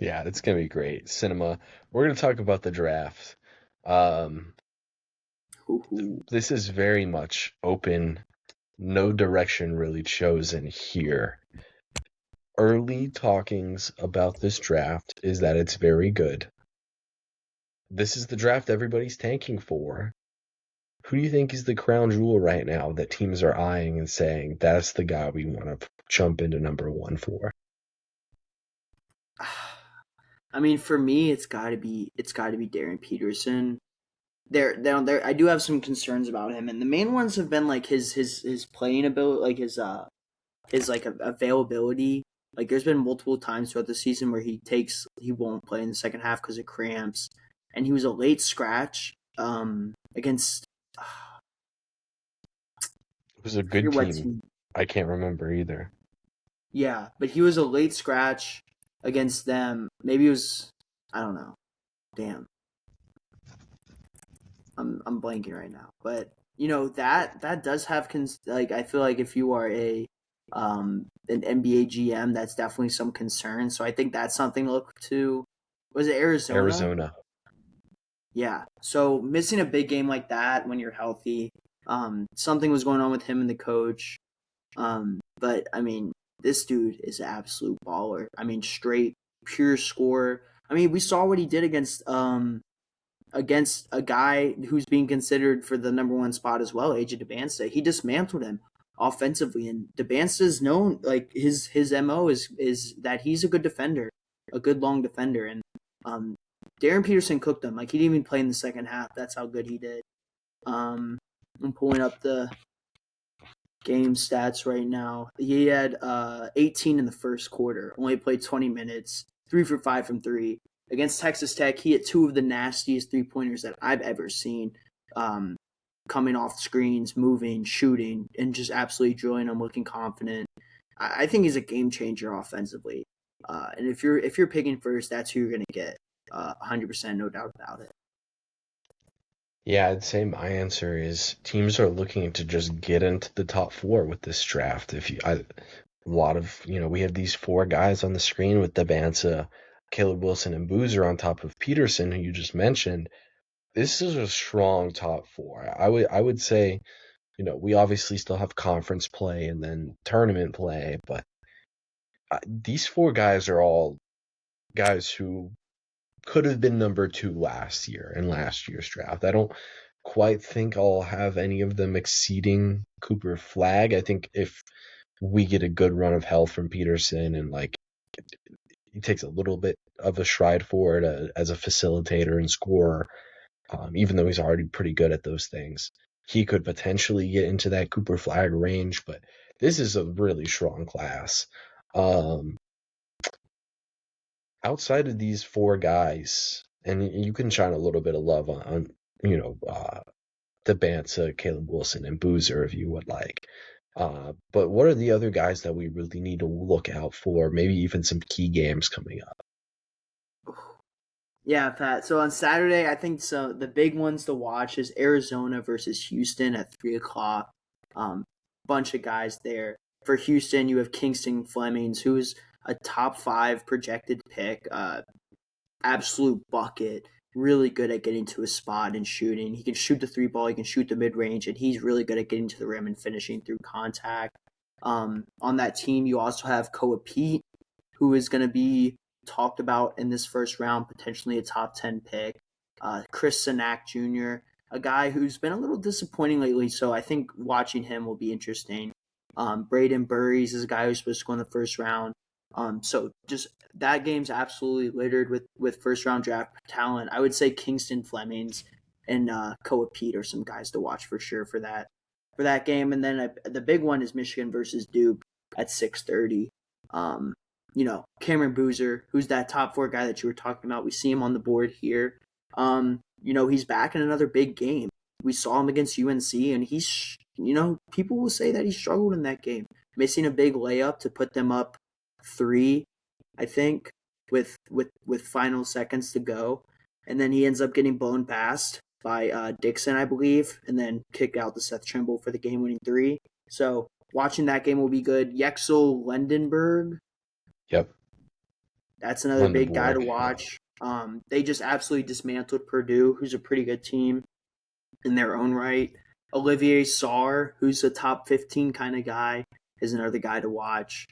Yeah, it's gonna be great. Cinema. We're gonna talk about the draft. Um, Ooh. this is very much open, no direction really chosen here. Early talkings about this draft is that it's very good. This is the draft everybody's tanking for. Who do you think is the crown jewel right now that teams are eyeing and saying that's the guy we want to jump into number one for? I mean, for me, it's got to be Darren Peterson. There. I do have some concerns about him, and the main ones have been like his playing ability, like his like availability. Like there's been multiple times throughout the season where he won't play in the second half because of cramps, and he was a late scratch against. It was a I good forget what team. team. I can't remember either. Yeah, but he was a late scratch against them. Maybe it was, I don't know. Damn, I'm blanking right now. But that does have like I feel like if you are an NBA GM, that's definitely some concern. So I think that's something to look to. Was it Arizona? Arizona. Yeah. So missing a big game like that when you're healthy, something was going on with him and the coach. But I mean, this dude is an absolute baller. I mean, straight pure scorer. I mean, we saw what he did against a guy who's being considered for the number one spot as well, AJ DeBansta. He dismantled him offensively, and DeBansta is known like his mo is that he's a good defender, a good long defender, and Darren Peterson cooked him. Like he didn't even play in the second half. That's how good he did. I'm pulling up the game stats right now. He had 18 in the first quarter. Only played 20 minutes. 3 for 5 from three. Against Texas Tech, he hit two of the nastiest 3-pointers that I've ever seen. Coming off screens, moving, shooting, and just absolutely drilling them, looking confident. I think he's a game changer offensively. And if you're picking first, that's who you're gonna get. 100%, no doubt about it. Yeah, I'd say my answer is teams are looking to just get into the top four with this draft. A lot of, we have these four guys on the screen with Devanza, Caleb Wilson, and Boozer on top of Peterson, who you just mentioned. This is a strong top four. I would say, we obviously still have conference play and then tournament play, but these four guys are all guys who could have been number two last year in last year's draft. I don't quite think I'll have any of them exceeding Cooper Flag. I think if we get a good run of health from Peterson and like he takes a little bit of a stride forward as a facilitator and scorer, even though he's already pretty good at those things, he could potentially get into that Cooper Flag range. But this is a really strong class. Outside of these four guys, and you can shine a little bit of love on you know, the Bansa, Caleb Wilson, and Boozer if you would like. But what are the other guys that we really need to look out for? Maybe even some key games coming up. Yeah, Pat. So on Saturday, I think so. The big ones to watch is Arizona versus Houston at 3 o'clock. Bunch of guys there. For Houston, you have Kingston Flemings, who's a top 5 projected pick. Absolute bucket. Really good at getting to a spot and shooting. He can shoot the 3 ball. He can shoot the mid range, and he's really good at getting to the rim and finishing through contact. On that team, you also have Koa Pete, who is going to be talked about in this first round, potentially a top 10 pick. Chris Sanak Jr., a guy who's been a little disappointing lately, so I think watching him will be interesting. Braden Burries is a guy who's supposed to go in the first round. So just that game's absolutely littered with first round draft talent. I would say Kingston Flemings and Koa Pete are some guys to watch for sure for that game. And then the big one is Michigan versus Duke at 6:30. Cameron Boozer, who's that top 4 guy that you were talking about. We see him on the board here. He's back in another big game. We saw him against UNC, and people will say that he struggled in that game, missing a big layup to put them up 3, I think, with final seconds to go, and then he ends up getting blown past by Dixon, I believe, and then kicked out to Seth Trimble for the game-winning 3. So watching that game will be good. Yexel Lendenberg, Yep. that's another big guy to Lindenborg. watch. They just absolutely dismantled Purdue, who's a pretty good team in their own right. Olivier Sarr, who's a top 15 kind of guy, is another guy to watch.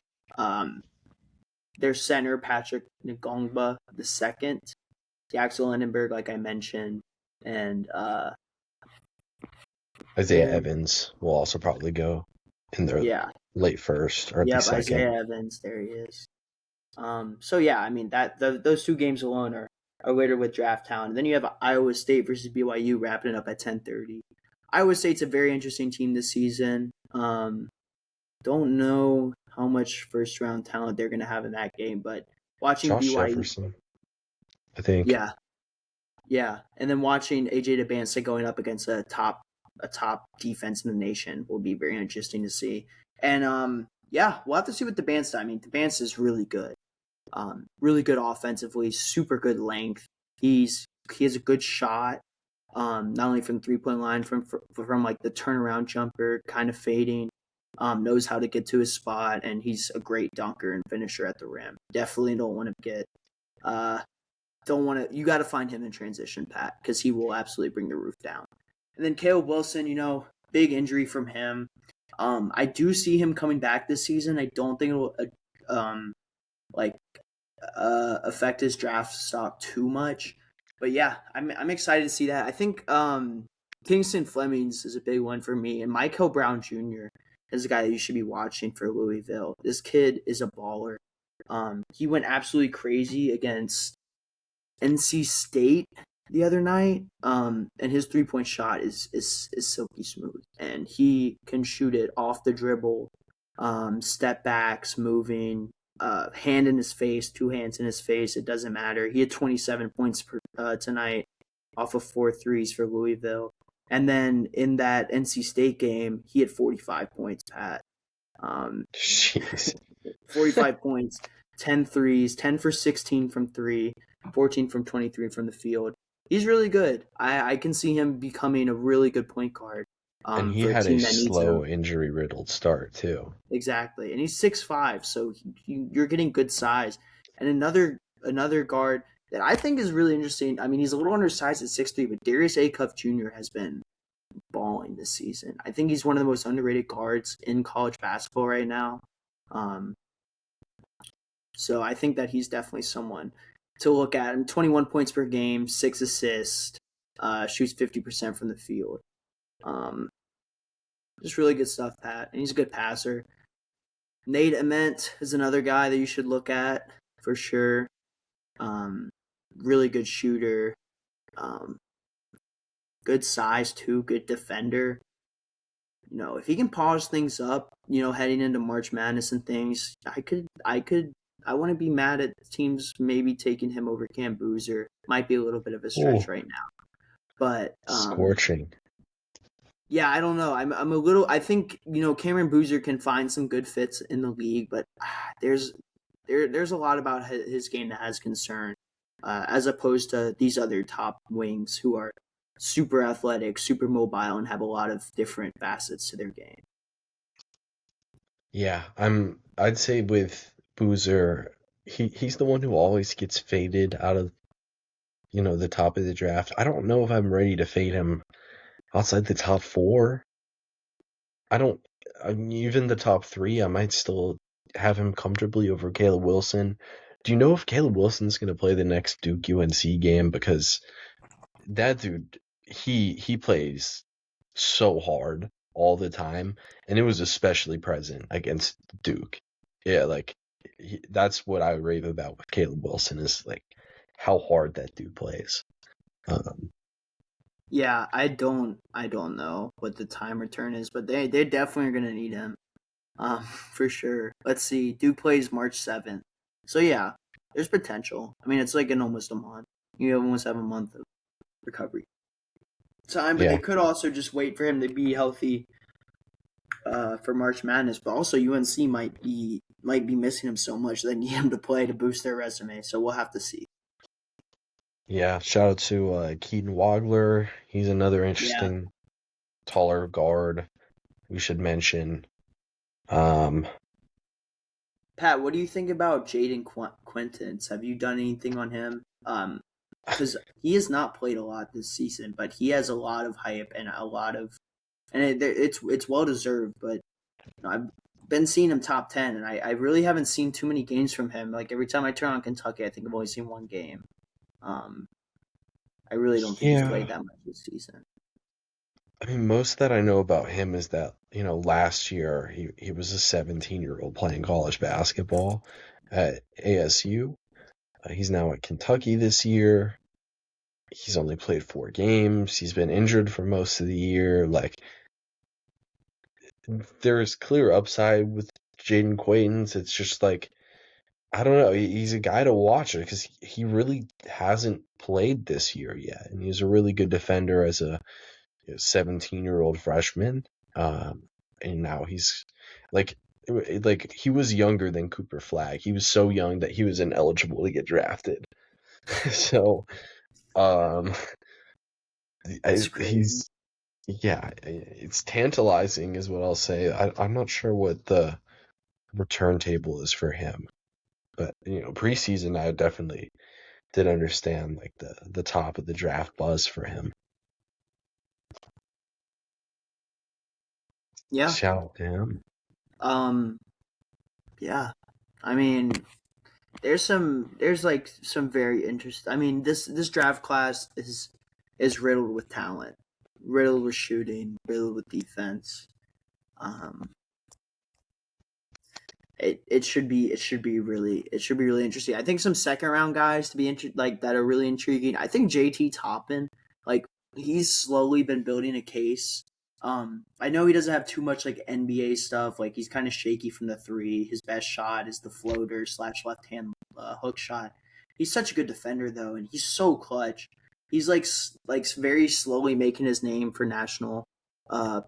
Their center, Patrick Ngongba the second, Yaxel Lindenberg, like I mentioned, and Isaiah Evans will also probably go in their late first or at least second. Isaiah Evans, there he is. So yeah, I mean those 2 games alone are later with draft talent. And then you have Iowa State versus BYU wrapping it up at 10:30. Iowa State's a very interesting team this season. Don't know how much first round talent they're going to have in that game, but watching Josh BYU, Jefferson, I think. Yeah, and then watching AJ DeBansa going up against a top defense in the nation will be very interesting to see. And we'll have to see what DeBansa. I mean, DeBansa is really good. Really good offensively, super good length. He has a good shot, not only from 3-point line, from like the turnaround jumper, kind of fading. Knows how to get to his spot, and he's a great dunker and finisher at the rim. Definitely don't want to get. You got to find him in transition, Pat, because he will absolutely bring the roof down. And then Caleb Wilson, big injury from him. I do see him coming back this season. I don't think it will affect his draft stock too much. But yeah, I'm excited to see that. I think Kingston Flemings is a big one for me, and Michael Brown Jr. is a guy that you should be watching for Louisville. This kid is a baller. He went absolutely crazy against NC State the other night, and his 3-point shot is silky smooth, and he can shoot it off the dribble, step backs, moving, hand in his face, 2 hands in his face. It doesn't matter. He had 27 points tonight off of 4 threes for Louisville. And then in that NC State game, he had 45 points, Pat. Jeez. 45 points, 10 threes, 10 for 16 from 3, 14 from 23 from the field. He's really good. I can see him becoming a really good point guard. And he had a slow, injury-riddled start, too. Exactly. And he's 6'5", so you're getting good size. And another guard that I think is really interesting, I mean, he's a little undersized at 6'3", but Darius Acuff Jr. has been balling this season. I think he's one of the most underrated guards in college basketball right now. So I think that he's definitely someone to look at. And 21 points per game, 6 assists, shoots 50% from the field. Just really good stuff, Pat. And he's a good passer. Nate Ament is another guy that you should look at for sure. Really good shooter. Good size too. Good defender. If he can polish things up, heading into March Madness and things, I could I wouldn't be mad at teams maybe taking him over Cam Boozer. Might be a little bit of a stretch Oh, right now, but scorching. yeah, I don't know. I'm a little. I think Cameron Boozer can find some good fits in the league, but there's a lot about his game that has concern, as opposed to these other top wings who are super athletic, super mobile, and have a lot of different facets to their game. Yeah, I'd say with Boozer, he's the one who always gets faded out of, the top of the draft. I don't know if I'm ready to fade him outside the top four. I don't, even the top three, I might still have him comfortably over Caleb Wilson. Do you know if Caleb Wilson's going to play the next Duke UNC game? Because that dude, he plays so hard all the time, and it was especially present against Duke. Yeah, like that's what I rave about with Caleb Wilson is like how hard that dude plays. Um, Yeah, I don't know what the time return is, but they definitely are gonna need him. For sure. Let's see. Duke plays March 7th. So yeah, there's potential. I mean, it's like in almost a month. You almost have a month of recovery time, but they yeah, could also just wait for him to be healthy for March Madness. But also UNC might be missing him so much they need him to play to boost their resume. So we'll have to see. yeah. Shout out to Keaton Wagler. He's another Yeah, interesting taller guard we should mention. Um, Pat, what do you think about Jaden Quintance? Have you done anything on him? Because he has not played a lot this season, but he has a lot of hype and a lot of, and it's well deserved. But I've been seeing him top 10, and I really haven't seen too many games from him. Like every time I turn on Kentucky, I think I've only seen one game. Um, I really don't think he's yeah. played that much this season. I mean, most that I know about him is that, last year he was a 17-year-old playing college basketball at ASU. He's now at Kentucky this year. He's only played 4 games. He's been injured for most of the year. Like, there's clear upside with Jaden Quaintance. It's just like, I don't know. He's a guy to watch because he really hasn't played this year yet. And he's a really good defender as a 17-year-old freshman. Um, and now he's like, he was younger than Cooper Flagg. He was so young that he was ineligible to get drafted. So, um, It's crazy. he's yeah, it's tantalizing, is what I'll say. I'm not sure what the return table is for him, but preseason I definitely did understand like the top of the draft buzz for him. Yeah. Shout out to him. Um. Yeah. I mean, there's like some very interesting. I mean, this draft class is riddled with talent, riddled with shooting, riddled with defense. Um, it should be really interesting. I think some second round guys to be like that are really intriguing. I think JT Toppin, like he's slowly been building a case. I know he doesn't have too much like NBA stuff. Like he's kind of shaky from the three. His best shot is the floater slash left hand hook shot. He's such a good defender though, and he's so clutch. He's like very slowly making his name for national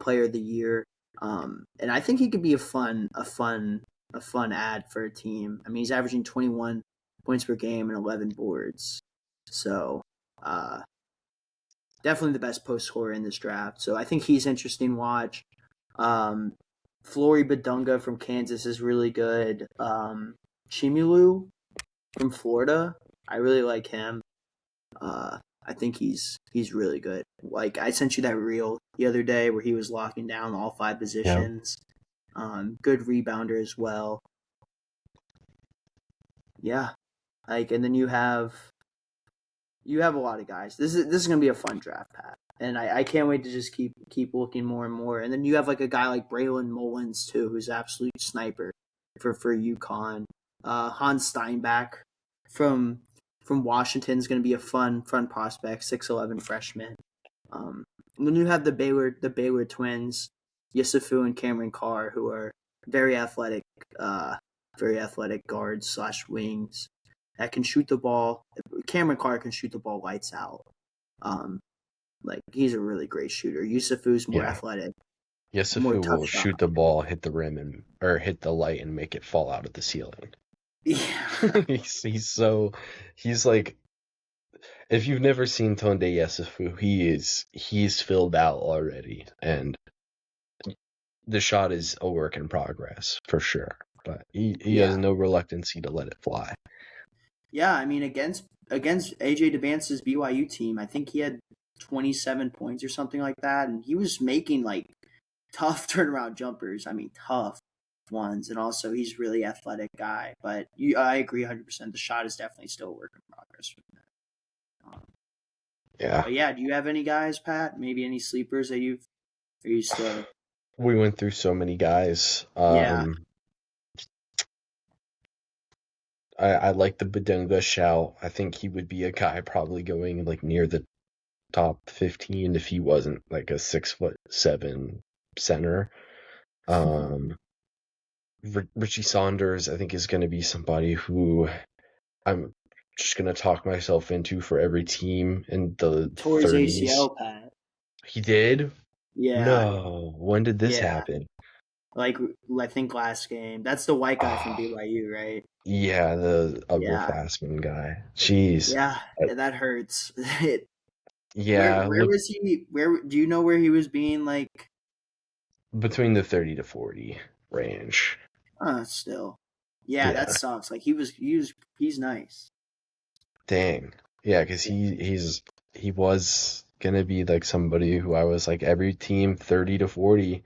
player of the year. And I think he could be a fun ad for a team. I mean, he's averaging 21 points per game and 11 boards. So, uh, definitely the best post scorer in this draft. So I think he's interesting to watch. Um, Flory Badunga from Kansas is really good. Chimulu from Florida, I really like him. I think he's really good. Like I sent you that reel the other day where he was locking down all five Yeah. positions. Good rebounder as well. Yeah, like and then you have a lot of guys. This is gonna be a fun draft, Pat, and I can't wait to just keep looking more and more. And then you have like a guy like Braylon Mullins too, who's an absolute sniper for UConn. Hans Steinbach from from Washington is gonna be a fun prospect, 6'11" freshman. And then you have the Baylor twins, Yusufu and Cameron Carr, who are very athletic. very athletic guards / wings that can shoot the ball. Cameron Clark can shoot the ball lights out. Like he's a really great shooter. Yusufu's more Yeah. athletic, more Yusufu tough will shot. shoot the ball, hit the rim, or hit the light and make it fall out of the ceiling. Yeah, He's like, if you've never seen Tonde Yusufu, he's filled out already, and the shot is a work in progress for sure. But he has yeah, no reluctancy to let it fly. yeah. I mean, against AJ DeBance's BYU team, I think he had 27 points or something like that, and he was making like tough turnaround jumpers. I mean, tough ones, and also he's really athletic guy. But I agree 100%. The shot is definitely still a work in progress. Yeah, But yeah, do you have any guys, Pat? Maybe any sleepers that you've? Are you still? we went through so many guys. Yeah. I like the Badunga shout. I think he would be a guy probably going like near the top 15 if he wasn't like a 6'7" center. Um, Richie Saunders, I think, is going to be somebody who I'm just going to talk myself into for every team in the Tore his 30s. ACL, Pat. He did? Yeah, No. When did this yeah. happen? Like I think last game. That's the white guy from Ah, BYU, right? yeah, the Yeah, upperclassman guy. Jeez. yeah. Uh, That hurts. Yeah, Where look, was he? Where do you know where he was being like? between the 30 to 40 range. Still. Yeah, that Yeah. sucks. Like he's nice. Dang. Yeah, because Yeah, he was gonna be like somebody who I was like every team 30 to 40.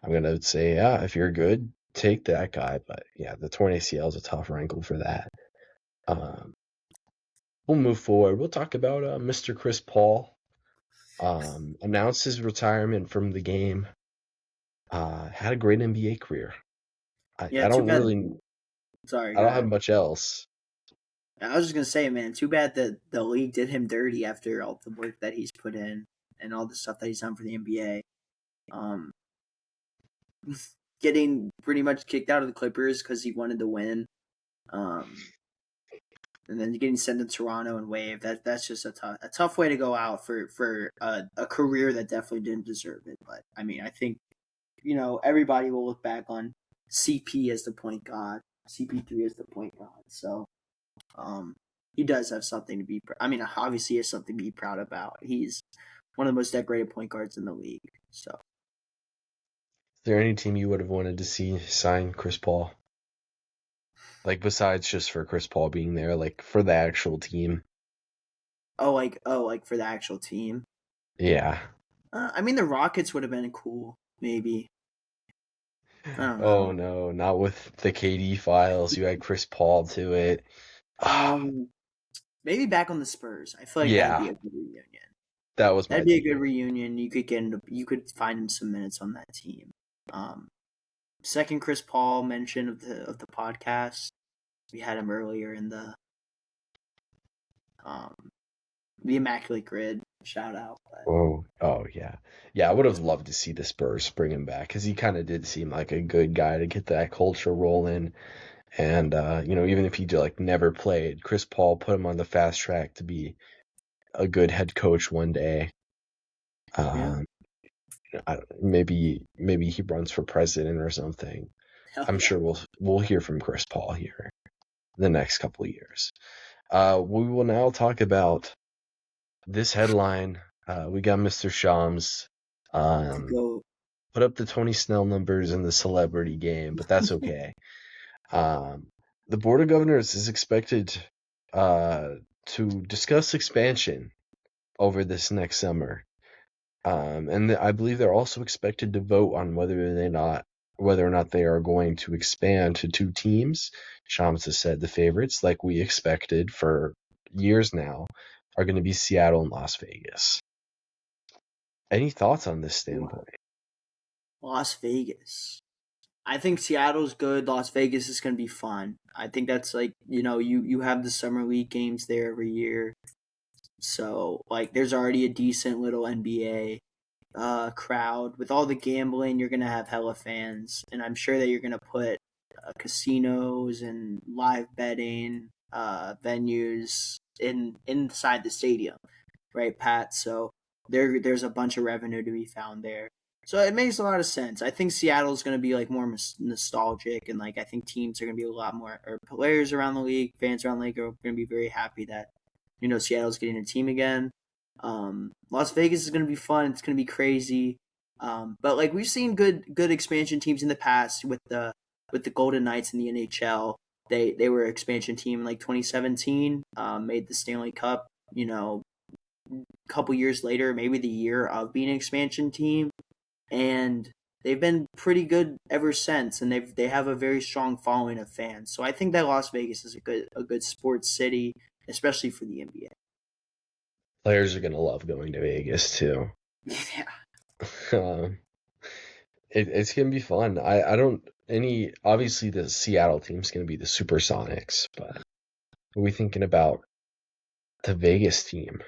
I'm gonna say, yeah, if you're good, take that guy. But yeah, the torn ACL is a tough wrinkle for that. Um, we'll move forward. We'll talk about Mr. Chris Paul. Announced his retirement from the game. Had a great NBA career. yeah. Too bad. Sorry, I go don't have ahead. much else. I was just gonna say, man, too bad that the league did him dirty after all the work that he's put in and all the stuff that he's done for the NBA. Um, getting pretty much kicked out of the Clippers because he wanted to win. Um, and then getting sent to Toronto and waived. That's just a tough way to go out for a career that definitely didn't deserve it. But I mean, I think everybody will look back on CP as the point guard, CP3 as the point guard. So he does have something to be. I mean, obviously, he has something to be proud about. He's one of the most decorated point guards in the league. So Is there any team you would have wanted to see sign Chris Paul? Like besides just for Chris Paul being there, like for the actual team. like for the actual team. Yeah. I mean, the Rockets would have been cool, maybe. I don't Oh know. no, not with the KD files. You had Chris Paul to it. Um, maybe back on the Spurs. I feel like that'd be Yeah, a good reunion. that was my That'd be a team. good reunion. You could find him some minutes on that team. Um, second Chris Paul mention of the podcast. We had him earlier in um the Immaculate Grid. Shout out. But Oh yeah. Yeah, I would have loved to see the Spurs bring him back because he kind of did seem like a good guy to get that culture rolling. And even if he like never played, Chris Paul put him on the fast track to be a good head coach one day. yeah, Um, maybe he runs for president or something. hell I'm yeah. sure we'll hear from Chris Paul here the next couple of years. We will now talk about this headline. We got Mr. Shams The goat. put up the Tony Snell numbers in the celebrity game, but that's okay. Um, the Board of Governors is expected to discuss expansion over this next summer. And I believe they're also expected to vote on whether or not they are going to expand to two teams. Shams has said the favorites, like we expected for years now, are going to be Seattle and Las Vegas. Any thoughts on this standpoint? Las Vegas. I think Seattle's good. Las Vegas is going to be fun. I think that's like you have the summer league games there every year, so like there's already a decent little NBA crowd with all the gambling. You're gonna have hella fans, and I'm sure that you're gonna put casinos and live betting venues inside the stadium, right, Pat? So there's a bunch of revenue to be found there. So it makes a lot of sense. I think Seattle's going to be like more nostalgic, and like I think teams are going to be a lot more, or players around the league, fans around the league are going to be very happy that Seattle's getting a team again. Las Vegas is going to be fun. It's going to be crazy. But like we've seen good expansion teams in the past with the Golden Knights in the NHL. They were an expansion team in like 2017. Made the Stanley Cup. A couple years later, maybe the year of being an expansion team, and they've been pretty good ever since. And they have a very strong following of fans. So I think that Las Vegas is a good sports city, especially for the NBA. Players are gonna love going to Vegas too. Yeah. It's gonna be fun. I don't obviously the Seattle team's gonna be the Supersonics, but are we thinking about the Vegas team?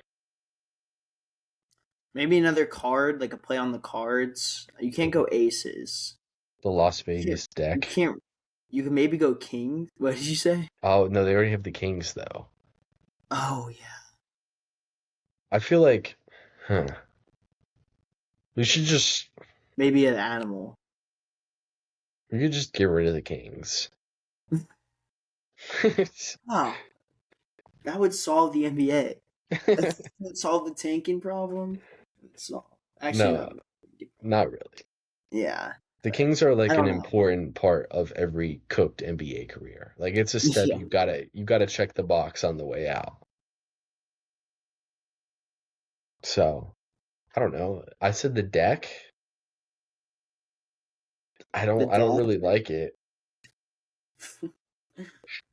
Maybe another card, like a play on the cards. You can't go aces. The Las You Vegas can't. You deck. can't. You can maybe go king. What did you say? Oh no, they already have the Kings though. Oh yeah. I feel like, we should just Maybe an animal. we could just get rid of the Kings. Wow, that would solve the NBA. That would solve the tanking problem. Actually, No, no. not really. Yeah. The Kings are I like an don't know. important part of every cooked NBA career. Like it's a step Yeah. you gotta check the box on the way out. So I don't know. I said the deck. The I don't deck. really like it.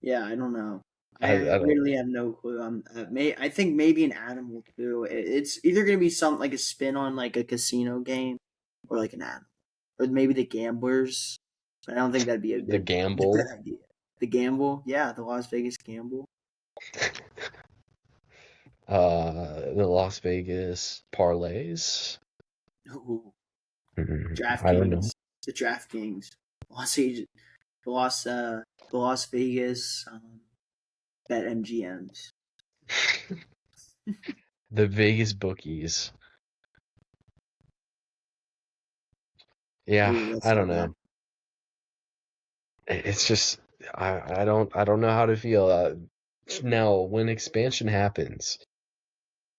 Yeah, I don't know. I I don't really have no clue. I think maybe an animal too. It's either gonna be something like a spin on like a casino game, or like an animal, or maybe the gamblers. I don't think that'd be a the good gamble. idea. The gamble, yeah, the Las Vegas gamble. The Las Vegas parlays. Ooh, I don't know. DraftKings, the DraftKings, Los Angeles, the Las Vegas bet MGMs. The Vegas bookies. Yeah, Ooh, let's I don't love that. know. It's just I don't know how to feel. Now, when expansion happens,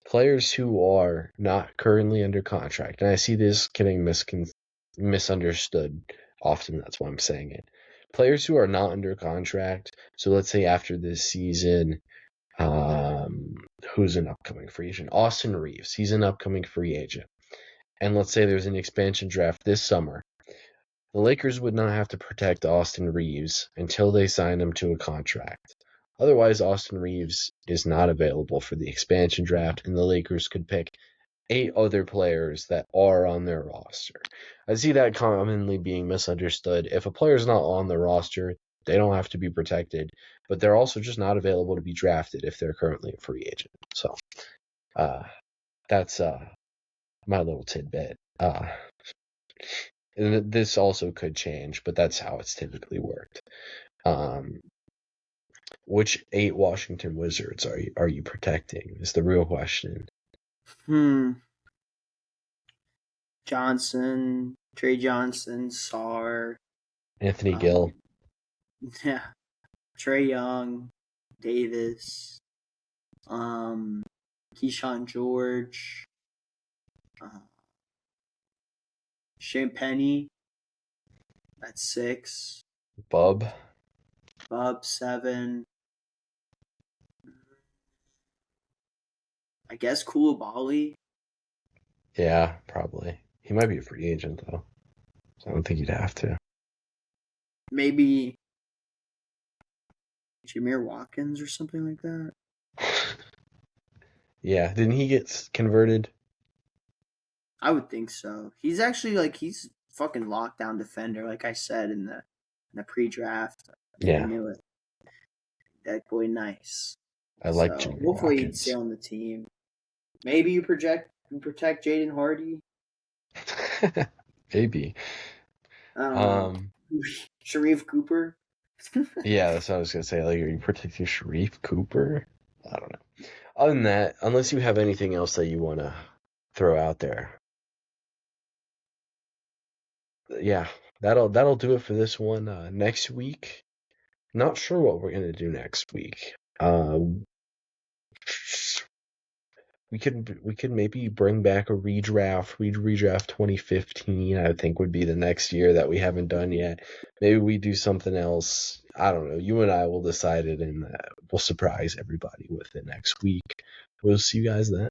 players who are not currently under contract, and I see this getting misunderstood often. That's why I'm saying it. Players who are not under contract. So let's say after this season, who's an upcoming free agent? Austin Reeves. He's an upcoming free agent. And let's say there's an expansion draft this summer. The Lakers would not have to protect Austin Reeves until they sign him to a contract. Otherwise, Austin Reeves is not available for the expansion draft, and the Lakers could pick 8 other players that are on their roster. I see that commonly being misunderstood. If a player is not on the roster, they don't have to be protected, but they're also just not available to be drafted if they're currently a free agent. So, that's my little tidbit. And this also could change, but that's how it's typically worked. Which 8 Washington Wizards are you protecting? Is the real question. Johnson, Trey Johnson, Sar, Anthony Gill. yeah, Trey Young, Davis, Keyshawn George, Shane Penny at 6, Bub. 7. I guess Koulibaly. Yeah, probably. He might be a free agent though, so I don't think you'd have to. Maybe Jameer Watkins or something like that. Yeah, didn't he get converted? I would think so. He's actually he's fucking lockdown defender, like I said in the pre-draft. I Yeah, knew it. That boy nice. I like So Junior hopefully he'd stay Watkins. on the team. Maybe you protect Jaden Hardy. Maybe. I don't know. Um, Sharif Cooper. Yeah, that's what I was gonna say. Like, are you protecting Sharif Cooper? I don't know. Other than that, unless you have anything else that you want to throw out there, yeah, that'll do it for this one. Next week, not sure what we're gonna do next week. We could maybe bring back a redraft 2015. I think would be the next year that we haven't done yet. Maybe we do something else. I don't know. You and I will decide it, and we'll surprise everybody with it next week. We'll see you guys then.